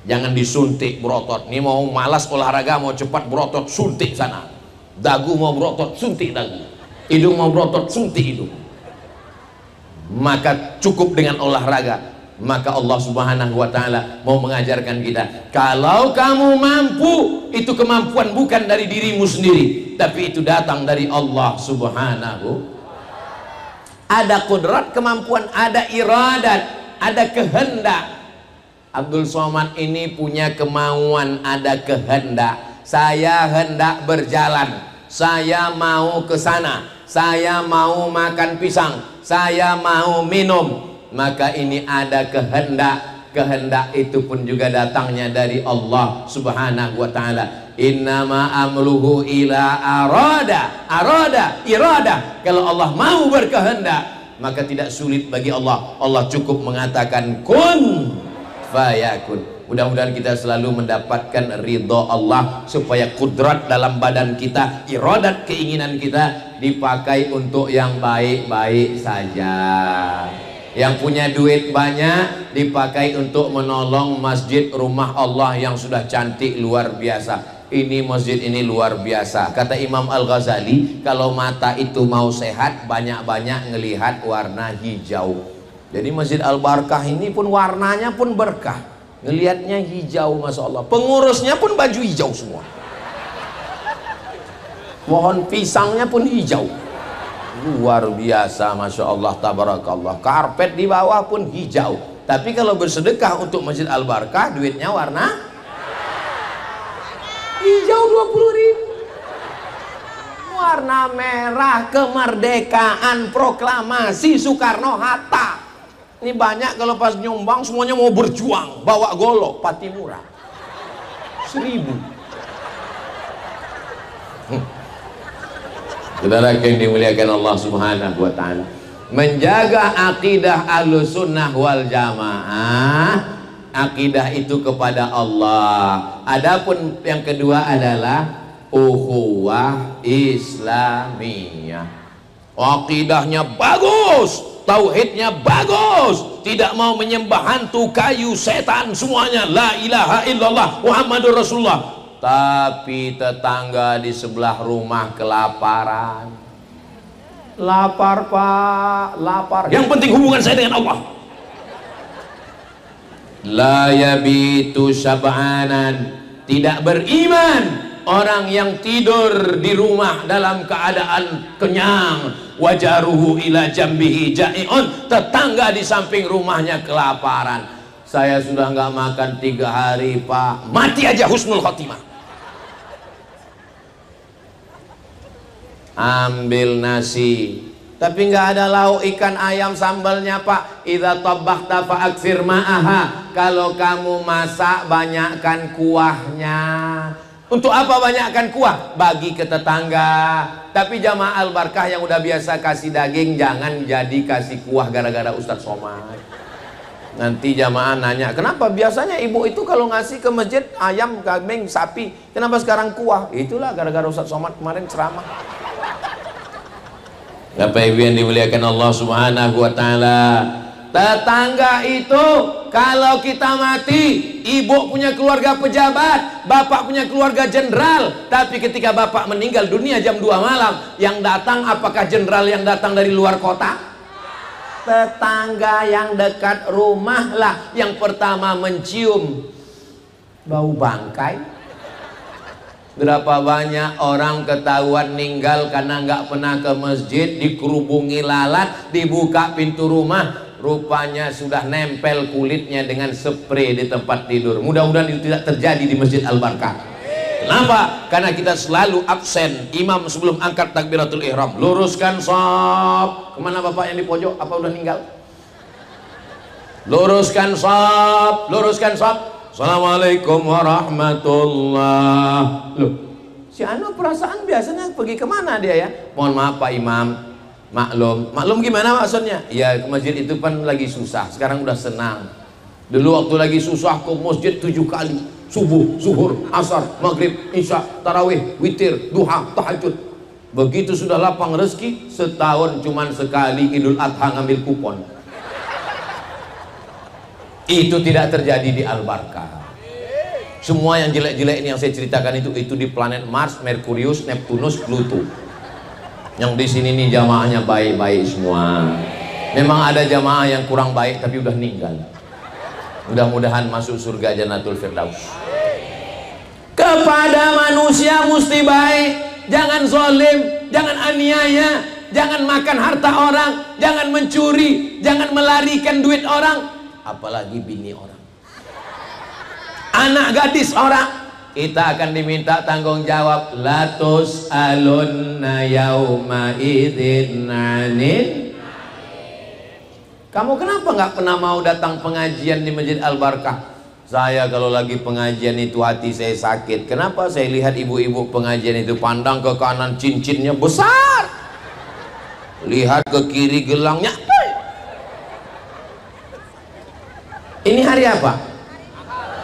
jangan disuntik berotot. Ini mau malas olahraga, mau cepat berotot, suntik sana. Dagu mau berotot, suntik dagu. Hidung mau berotot, suntik hidung. Maka cukup dengan olahraga. Maka Allah Subhanahu wa taala mau mengajarkan kita, kalau kamu mampu, itu kemampuan bukan dari dirimu sendiri, tapi itu datang dari Allah Subhanahu. Ada kudrat, kemampuan, ada iradat, ada kehendak. Abdul Somad ini punya kemauan, ada kehendak. Saya hendak berjalan, saya mau ke sana, saya mau makan pisang, saya mau minum. Maka ini ada kehendak. Kehendak itu pun juga datangnya dari Allah Subhanahu wa taala. Innama amruhu ila arada irada. Kalau Allah mau berkehendak, maka tidak sulit bagi Allah. Allah cukup mengatakan kun fayakun. Mudah-mudahan kita selalu mendapatkan ridho Allah, supaya kudrat dalam badan kita, iradat keinginan kita dipakai untuk yang baik-baik saja. Yang punya duit banyak dipakai untuk menolong masjid rumah Allah yang sudah cantik luar biasa. Ini masjid ini luar biasa. Kata Imam Al-Ghazali, kalau mata itu mau sehat, banyak-banyak ngelihat warna hijau. Jadi Masjid Al-Barkah ini pun warnanya pun berkah, ngelihatnya hijau, Masya Allah. Pengurusnya pun baju hijau semua, pohon pisangnya pun hijau. Luar biasa, Masya Allah, tabarakallah. Karpet di bawah pun hijau. Tapi kalau bersedekah untuk Masjid Al-Barkah, duitnya warna hijau 20.000. Warna merah kemerdekaan, proklamasi Soekarno-Hatta. Ini banyak kalau pas nyumbang semuanya mau berjuang, bawa golok Patimura 1.000. Saudara yang dimuliakan Allah Subhanahu wa taala, menjaga akidah Ahlussunnah wal Jamaah, akidah itu kepada Allah. Adapun yang kedua adalah ukhuwah Islamiyah. Akidahnya bagus, tauhidnya bagus, tidak mau menyembah hantu, kayu, setan, semuanya la ilaha illallah Muhammadur Rasulullah. Tapi tetangga di sebelah rumah kelaparan. Lapar pak, lapar. Yang penting hubungan saya dengan Allah. La yabitu syab'anan, tidak beriman orang yang tidur di rumah dalam keadaan kenyang. Wajaruhu ila jambihi ja'i'un, tetangga di samping rumahnya kelaparan. Saya sudah nggak makan 3 hari pak, mati aja husnul khotimah. Ambil nasi, Tapi nggak ada lauk ikan ayam sambalnya Pak. Idza tabakhta fa'aktsir ma'aha. Kalau kamu masak banyakkan kuahnya. Untuk apa banyakkan kuah? Bagi ke tetangga. Tapi jamaah Al-Barkah yang udah biasa kasih daging, jangan jadi kasih kuah gara-gara Ustadz Somad. Nanti jamaah nanya, kenapa biasanya ibu itu kalau ngasih ke masjid ayam, kambing, sapi, kenapa sekarang kuah? Itulah gara-gara Ustadz Somad kemarin ceramah. Bapak Ibu yang dimuliakan Allah Subhanahu wa taala. Tetangga itu kalau kita mati, ibu punya keluarga pejabat, bapak punya keluarga jenderal, tapi ketika bapak meninggal dunia jam 2 malam, yang datang apakah jenderal yang datang dari luar kota? Tetangga yang dekat rumah lah yang pertama mencium bau bangkai. Berapa banyak orang ketahuan meninggal karena nggak pernah ke masjid, dikerubungi lalat, dibuka pintu rumah, rupanya sudah nempel kulitnya dengan spray di tempat tidur. Mudah-mudahan itu tidak terjadi di Masjid Al-Barkah. Kenapa? Karena kita selalu absen. Imam sebelum angkat takbiratul ihram, luruskan shaf. Kemana bapak yang di pojok? Apa udah meninggal? Luruskan shaf, luruskan shaf. Assalamualaikum warahmatullah. Loh, si Anu perasaan biasanya pergi kemana dia ya? Mohon maaf Pak Imam, maklum gimana maksudnya? Ya ke masjid itu kan lagi susah, sekarang udah senang. Dulu waktu lagi susah ke masjid 7 kali, subuh, zuhur, asar, maghrib, isya, tarawih, witir, duha, tahajud. Begitu sudah lapang rezeki, setahun cuman sekali Idul Adha ngambil kupon. Itu tidak terjadi di Al-Barkah. Semua yang jelek-jelek ini yang saya ceritakan itu di planet Mars, Merkurius, Neptunus, Pluto. Yang di sini nih jamaahnya baik-baik semua. Memang ada jamaah yang kurang baik tapi udah meninggal. Mudah-mudahan masuk surga Jannatul Firdaus. Kepada manusia mesti baik, jangan zalim, jangan aniaya, jangan makan harta orang, jangan mencuri, jangan melarikan duit orang. Apalagi bini orang, anak gadis orang, kita akan diminta tanggung jawab. Latus alunna yauma idzin anin. Kamu kenapa nggak pernah mau datang pengajian di Masjid Al-Barkah? Saya kalau lagi pengajian itu hati saya sakit. Kenapa? Saya lihat ibu-ibu pengajian itu pandang ke kanan cincinnya besar, lihat ke kiri gelangnya. Ini hari apa?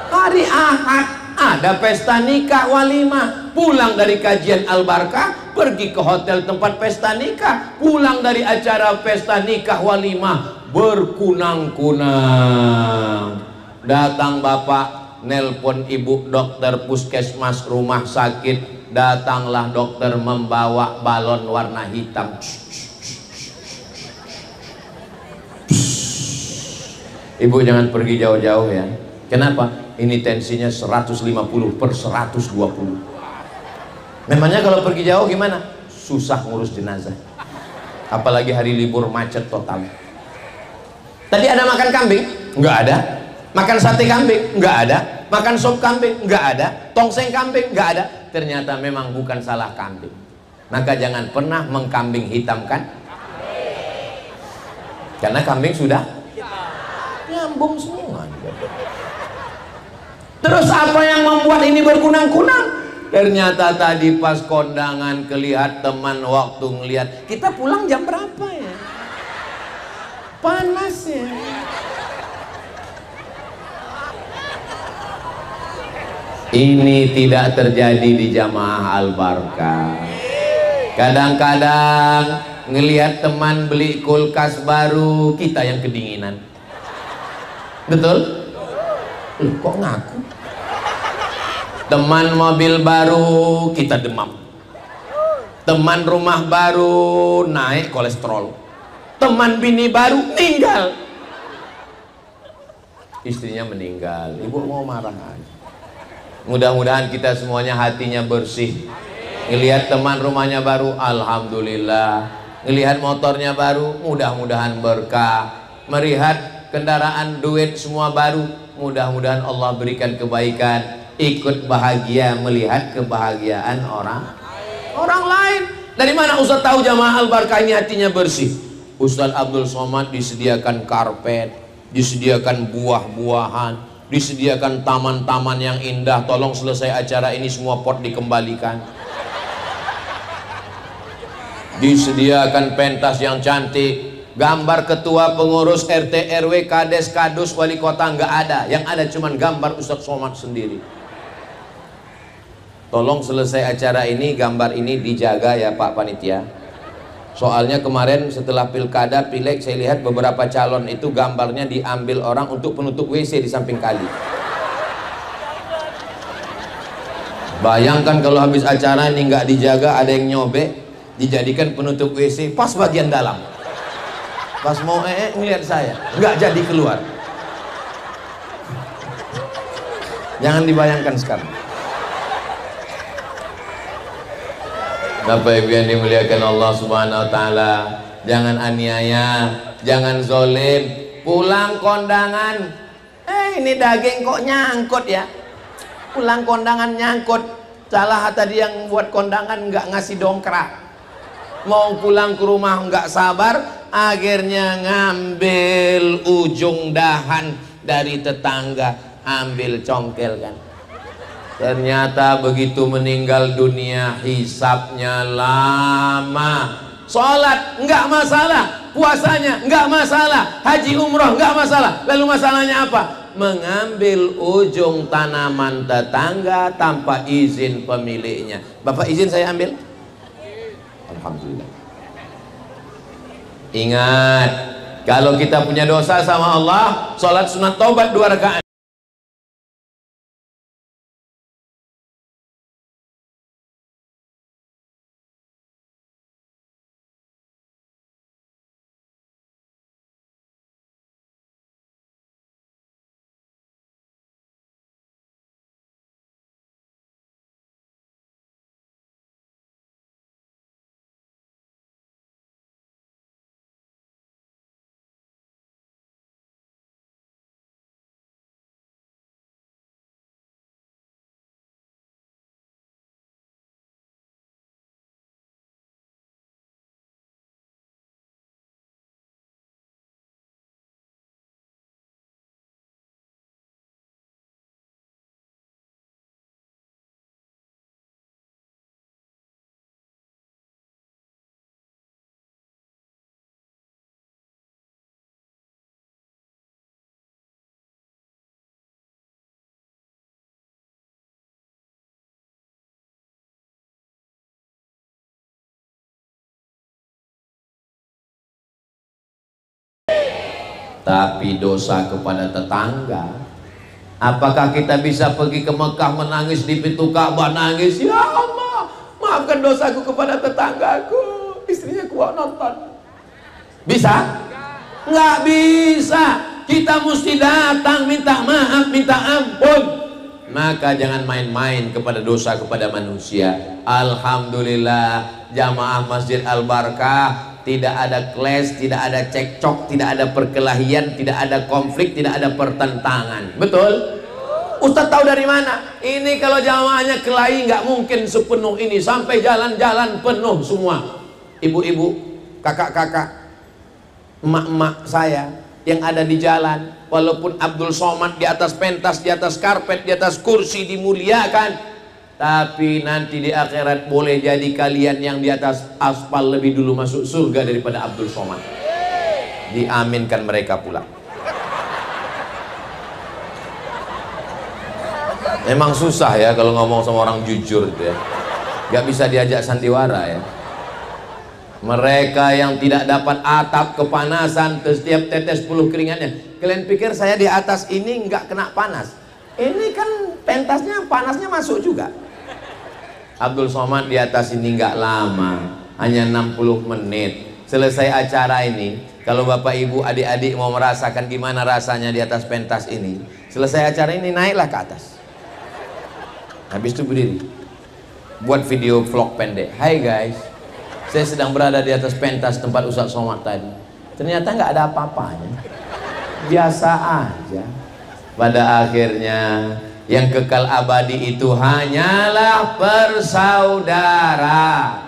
Hari Ahad. Ada pesta nikah walimah. Pulang dari kajian Al-Barkah, pergi ke hotel tempat pesta nikah. Pulang dari acara pesta nikah walimah, berkunang-kunang. Datang bapak, nelpon ibu dokter puskesmas rumah sakit. Datanglah dokter membawa balon warna hitam. Ibu jangan pergi jauh-jauh ya. Kenapa? Ini tensinya 150/120. Memangnya kalau pergi jauh gimana? Susah ngurus jenazah. Apalagi hari libur macet total. Tadi ada makan kambing? Enggak ada. Makan sate kambing? Enggak ada. Makan sop kambing? Enggak ada. Tongseng kambing? Enggak ada. Ternyata memang bukan salah kambing. Maka jangan pernah mengkambing hitamkan. Karena kambing sudah nyambung semua. Terus apa yang membuat ini berkunang-kunang? Ternyata tadi pas kondangan kelihat teman waktu ngelihat kita pulang jam berapa ya? Panas ya. Ini tidak terjadi di jamaah Al-Barkah. Kadang-kadang ngelihat teman beli kulkas baru, kita yang kedinginan. Betul? Loh, kok ngaku? Teman mobil baru, kita demam. Teman rumah baru, naik kolesterol. Teman bini baru, meninggal. Istrinya meninggal, ibu mau marah aja. Mudah-mudahan kita semuanya hatinya bersih. Ngelihat teman rumahnya baru, alhamdulillah. Ngelihat motornya baru, mudah-mudahan berkah. Melihat kendaraan, duit semua baru, mudah-mudahan Allah berikan kebaikan. Ikut bahagia melihat kebahagiaan orang lain. Dari mana Ustaz tahu jamaah Al-Barkah ini hatinya bersih? Ustaz Abdul Somad disediakan karpet, disediakan buah-buahan, disediakan taman-taman yang indah. Tolong selesai acara ini semua pot dikembalikan. Disediakan pentas yang cantik, gambar ketua pengurus RT RW kades kadus wali kota nggak ada, yang ada cuman gambar Ustaz Somad sendiri. Tolong selesai acara ini gambar ini dijaga ya Pak Panitia. Soalnya kemarin setelah pilkada pileg saya lihat beberapa calon itu gambarnya diambil orang untuk penutup WC di samping kali. Bayangkan kalau habis acara ini nggak dijaga, ada yang nyobek dijadikan penutup WC pas bagian dalam. Pas mau ngeliat saya nggak jadi keluar. Jangan dibayangkan sekarang. Bapak Ibu yang dimuliakan Allah Subhanahu wa taala, jangan aniaya, jangan zolim. Pulang kondangan, ini daging kok nyangkut ya. Pulang kondangan nyangkut. Salah tadi yang buat kondangan nggak ngasih dongkrak. Mau pulang ke rumah nggak sabar, akhirnya ngambil ujung dahan dari tetangga, ambil congkel kan. Ternyata begitu meninggal dunia hisabnya lama. Sholat nggak masalah, puasanya nggak masalah, haji umroh nggak masalah. Lalu masalahnya apa? Mengambil ujung tanaman tetangga tanpa izin pemiliknya. Bapak izin saya ambil? Alhamdulillah. Ingat, kalau kita punya dosa sama Allah, sholat sunat taubat 2 rakaat. Tapi dosa kepada tetangga, apakah kita bisa pergi ke Mekah menangis di pintu Ka'bah, nangis, ya Allah maafkan dosaku kepada tetanggaku, istrinya kuat nonton? Bisa? Nggak bisa. Kita mesti datang minta maaf, minta ampun. Maka jangan main-main kepada dosa kepada manusia. Alhamdulillah jamaah Masjid Al-Barkah tidak ada clash, tidak ada cekcok, tidak ada perkelahian, tidak ada konflik, tidak ada pertentangan. Betul? Ustadz tahu dari mana? Ini kalau jamaahnya kelahi nggak mungkin sepenuh ini, sampai jalan-jalan penuh semua. Ibu-ibu, kakak-kakak, emak-emak saya yang ada di jalan, walaupun Abdul Somad di atas pentas, di atas karpet, di atas kursi dimuliakan, tapi nanti di akhirat boleh jadi kalian yang di atas aspal lebih dulu masuk surga daripada Abdul Somad. Diaminkan mereka pulang. Memang susah ya kalau ngomong sama orang jujur itu ya. Gak bisa diajak sandiwara ya. Mereka yang tidak dapat atap kepanasan setiap tetes puluh keringatnya. Kalian pikir saya di atas ini nggak kena panas? Ini kan pentasnya panasnya masuk juga. Abdul Somad di atas ini nggak lama, hanya 60 menit. Selesai acara ini, kalau bapak ibu adik-adik mau merasakan gimana rasanya di atas pentas ini, selesai acara ini naiklah ke atas. Habis itu berdiri, buat video vlog pendek. Hai guys, saya sedang berada di atas pentas tempat Ustaz Somad tadi. Ternyata nggak ada apa-apanya, biasa aja. Pada akhirnya yang kekal abadi itu hanyalah persaudaraan.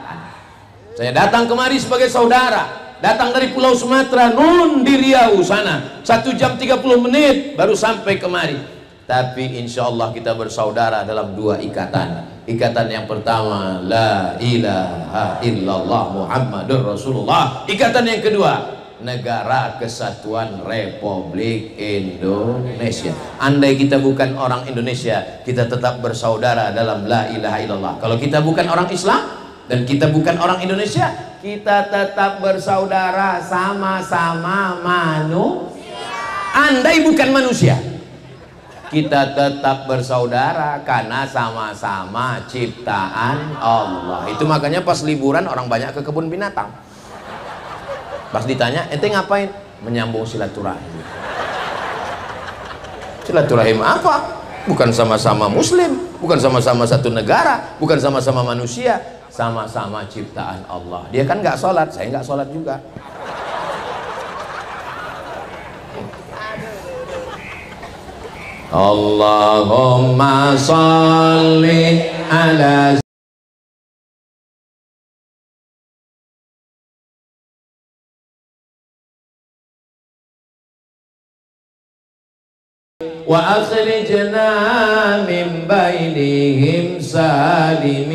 Saya datang kemari sebagai saudara, datang dari Pulau Sumatera, nun di Riau sana, 1 jam 30 menit baru sampai kemari. Tapi insya Allah kita bersaudara dalam 2 ikatan. Ikatan yang pertama, la ilaha illallah Muhammadur Rasulullah. Ikatan yang kedua, Negara Kesatuan Republik Indonesia. Andai kita bukan orang Indonesia, kita tetap bersaudara dalam la ilaha illallah. Kalau kita bukan orang Islam dan kita bukan orang Indonesia, kita tetap bersaudara, sama-sama manusia. Andai bukan manusia, kita tetap bersaudara karena sama-sama ciptaan Allah. Itu makanya pas liburan orang banyak ke kebun binatang. Pas ditanya, ente ngapain? Menyambung silaturahim. Silaturahim apa? Bukan sama-sama muslim, bukan sama-sama satu negara, bukan sama-sama manusia, sama-sama ciptaan Allah. Dia kan nggak sholat, saya nggak sholat juga. Allahumma sholli ala wa akhrijna min bainihim salimin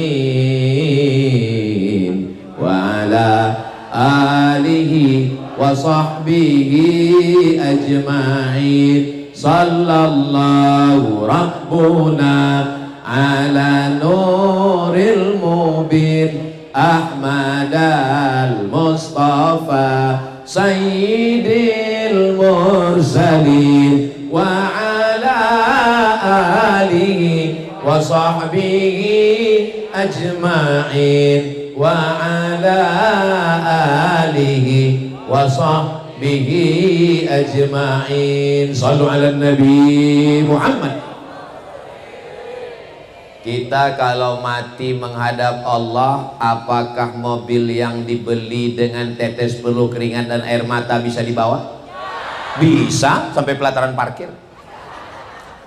wa ala alihi wa sahbihi ajma'in. Sallallahu rabbuna ala nuril mubin Ahmad al-Mustafa sayyidil mursalin wa alihi wa sahbihi ajma'in wa ala alihi wa sahbihi ajma'in. Sallu ala Nabi Muhammad. Kita kalau mati menghadap Allah, apakah mobil yang dibeli dengan tetes peluh keringat dan air mata bisa dibawa? Bisa sampai pelataran parkir.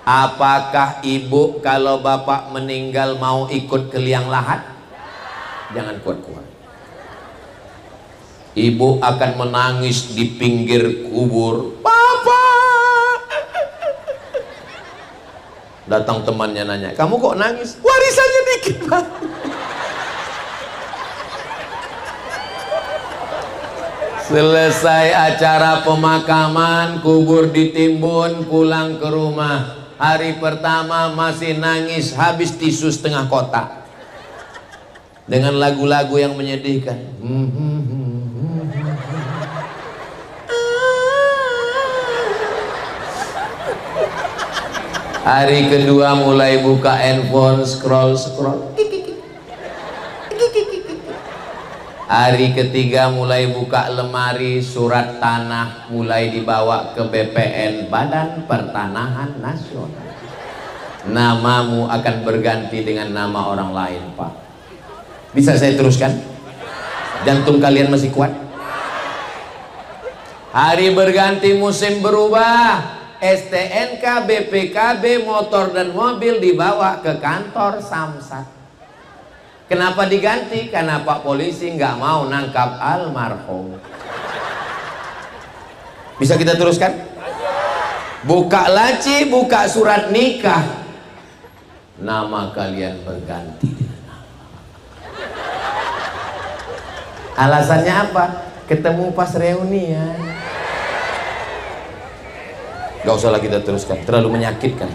Apakah ibu kalau bapak meninggal mau ikut ke liang lahat? Jangan kuat-kuat. Ibu akan menangis di pinggir kubur. Bapak! Datang temannya nanya, kamu kok nangis? Warisannya dikit, Pak. Selesai acara pemakaman, kubur ditimbun, pulang ke rumah. Hari pertama masih nangis, habis tisu setengah kotak dengan lagu-lagu yang menyedihkan. Hari kedua mulai buka handphone, scroll. Hari ketiga mulai buka lemari, surat tanah mulai dibawa ke BPN, Badan Pertanahan Nasional. Namamu akan berganti dengan nama orang lain, Pak. Bisa saya teruskan? Jantung kalian masih kuat? Hari berganti, musim berubah. STNK, BPKB, motor dan mobil dibawa ke kantor Samsat. Kenapa diganti? Karena Pak Polisi nggak mau nangkap almarhum. Bisa kita teruskan? Buka laci, buka surat nikah, nama kalian berganti dengan nama. Alasannya apa? Ketemu pas reunian. Gak usah lagi kita teruskan, terlalu menyakitkan.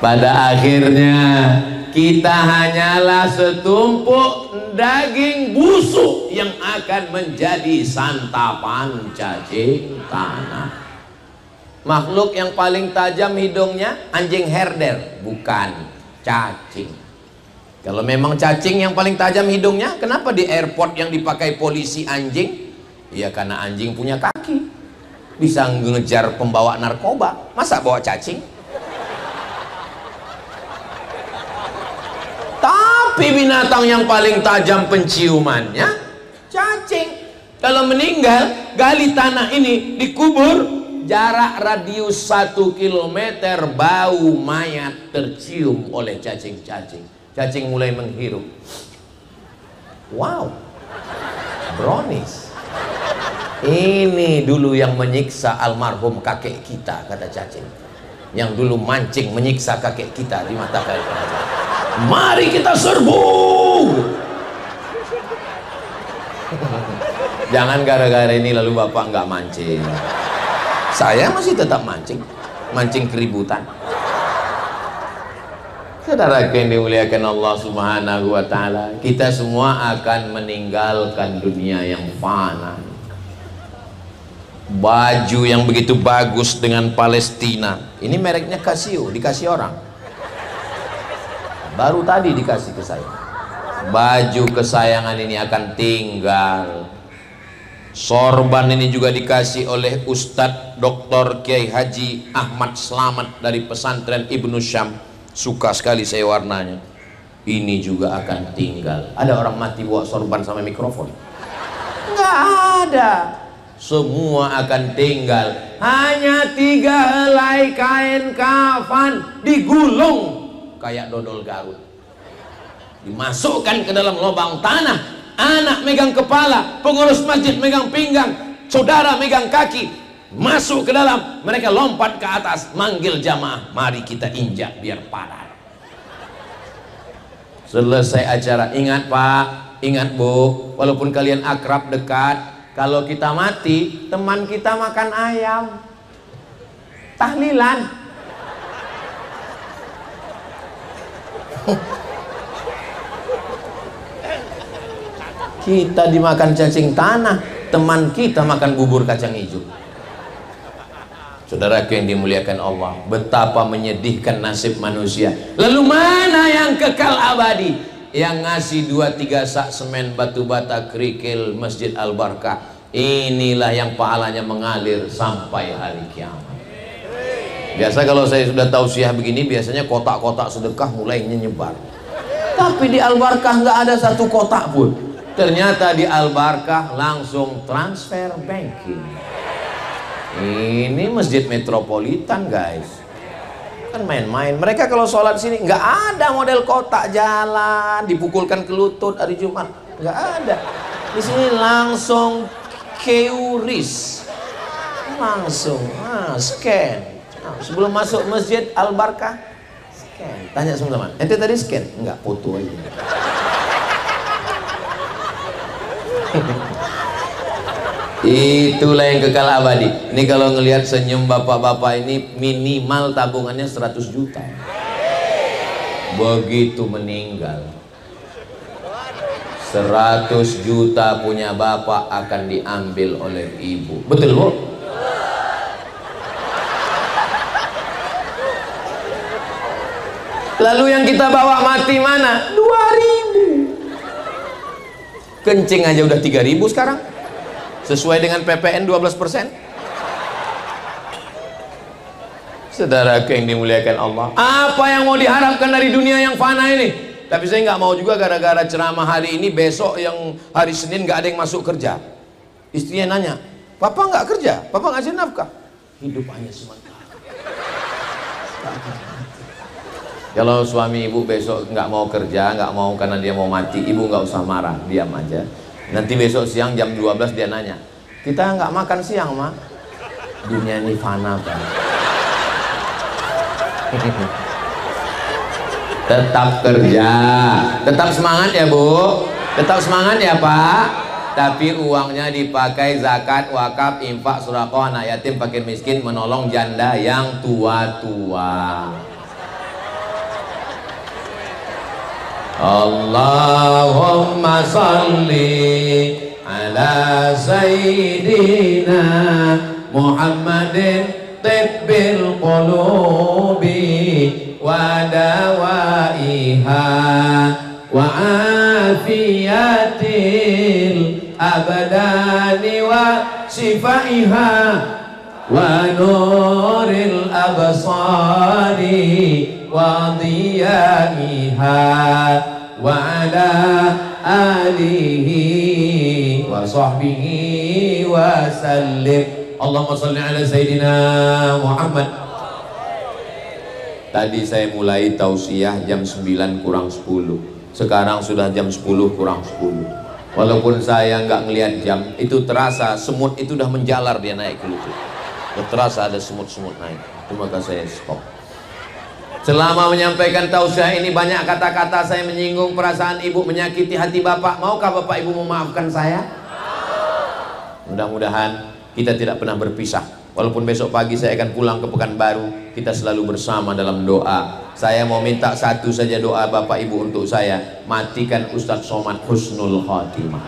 Pada akhirnya kita hanyalah setumpuk daging busuk yang akan menjadi santapan cacing tanah. Makhluk yang paling tajam hidungnya anjing herder, bukan cacing. Kalau memang cacing yang paling tajam hidungnya, kenapa di airport yang dipakai polisi anjing? Ya karena anjing punya kaki, bisa ngejar pembawa narkoba. Masa bawa cacing? Tapi binatang yang paling tajam penciumannya cacing. Kalau meninggal, gali tanah ini, dikubur, jarak radius 1 kilometer, bau mayat tercium oleh cacing-cacing. Cacing mulai menghirup. Wow, brownies. Ini dulu yang menyiksa almarhum kakek kita, kata cacing. Yang dulu mancing menyiksa kakek kita di mata kali. Mari kita serbu. Jangan gara-gara ini lalu bapak nggak mancing. Saya masih tetap mancing, mancing keributan. Saudara yang dimuliakan Allah Subhanahu wa Ta'ala, kita semua akan meninggalkan dunia yang fana. Baju yang begitu bagus dengan Palestina, ini mereknya Casio, dikasih orang. Baru tadi dikasih ke saya. Baju kesayangan ini akan tinggal. Sorban ini juga dikasih oleh Ustadz Dr. Kiai Haji Ahmad Slamet dari pesantren Ibnu Syam. Suka sekali saya warnanya. Ini juga akan tinggal. Ada orang mati bawa sorban sama mikrofon? Nggak ada. Semua akan tinggal. Hanya 3 helai kain kafan digulung kayak dodol Garut, dimasukkan ke dalam lubang tanah. Anak megang kepala, pengurus masjid megang pinggang, saudara megang kaki, masuk ke dalam. Mereka lompat ke atas, manggil jamaah, mari kita injak biar padat. Selesai acara, ingat Pak, ingat Bu, walaupun kalian akrab dekat, kalau kita mati, teman kita makan ayam, tahlilan. Kita dimakan cacing tanah, teman kita makan bubur kacang hijau. Saudara yang dimuliakan Allah, betapa menyedihkan nasib manusia. Lalu mana yang kekal abadi? Yang ngasih 2-3 sak semen batu bata kerikil Masjid Al-Barkah, inilah yang pahalanya mengalir sampai hari kiamat. Biasa kalau saya sudah tausiah begini, biasanya kotak-kotak sedekah mulai nyebar. Tapi di Al-Barkah nggak ada satu kotak pun. Ternyata di Al-Barkah langsung transfer banking. Ini masjid metropolitan guys, kan main-main. Mereka kalau sholat sini nggak ada model kotak jalan dipukulkan ke lutut hari Jumat, nggak ada. Di sini langsung QRIS, langsung scan. Sebelum masuk masjid Al-Barkah scan. Tanya sama teman, ente tadi scan? Enggak, foto aja. Itulah yang kekal abadi. Ini kalau ngelihat senyum bapak-bapak ini, minimal tabungannya 100 juta. Begitu meninggal, 100 juta punya bapak akan diambil oleh ibu. Betul Bu? Lalu yang kita bawa mati mana? 2.000. Kencing aja udah 3.000 sekarang, sesuai dengan PPN 12%. Saudara yang dimuliakan Allah, apa yang mau diharapkan dari dunia yang fana ini? Tapi saya nggak mau juga gara-gara ceramah hari ini, besok yang hari Senin nggak ada yang masuk kerja. Istrinya nanya, Papa nggak kerja? Papa ngasih nafkah? Hidup hanya sementara. Kalau suami ibu besok nggak mau kerja, nggak mau karena dia mau mati, ibu nggak usah marah, diam aja. Nanti besok siang jam 12 dia nanya, kita nggak makan siang Ma, dunia ini fana kan. Tetap kerja, tetap semangat ya Bu, tetap semangat ya Pak. Tapi uangnya dipakai zakat, wakaf, infak, sedekah, anak yatim, fakir miskin, menolong janda yang tua-tua. Allahumma salli ala sayyidina Muhammadin tibbil qulubi wa dawaiha wa afiyatil abdani wa shifaiha wa nuril absari wa diyaiha wa ala alihi wa sahbihi wa sallim. Allahumma salli ala Sayyidina Muhammad. Tadi saya mulai tausiah jam 9 kurang 10, sekarang sudah jam 10 kurang 10. Walaupun saya nggak ngelihat jam, itu terasa semut itu udah menjalar, dia naik ke lutut. Udah terasa ada semut-semut naik. Itu maka saya stop. Selama menyampaikan tausiah ini banyak kata-kata saya menyinggung perasaan ibu, menyakiti hati bapak. Maukah bapak ibu memaafkan saya? Mudah-mudahan kita tidak pernah berpisah. Walaupun besok pagi saya akan pulang ke Pekanbaru, kita selalu bersama dalam doa. Saya mau minta satu saja doa bapak ibu untuk saya, matikan Ustadz Somad husnul khatimah.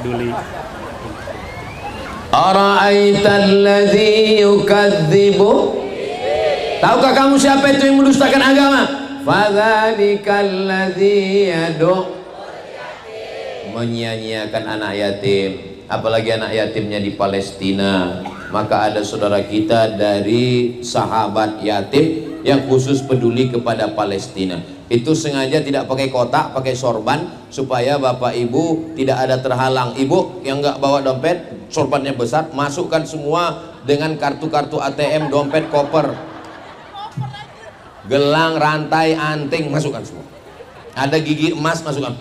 Peduli. Ara'aital ladzi yukadzibu. Tahukah kamu siapa itu yang mendustakan agama? Fadzalikal ladzi yad'u, menyia-nyiakan anak yatim, apalagi anak yatimnya di Palestina. Maka ada saudara kita dari sahabat yatim yang khusus peduli kepada Palestina. Itu sengaja tidak pakai kotak, pakai sorban, supaya bapak ibu tidak ada terhalang. Ibu yang nggak bawa dompet, sorbannya besar, masukkan semua dengan kartu-kartu ATM, dompet, koper, gelang, rantai, anting, masukkan semua. Ada gigi emas, masukkan.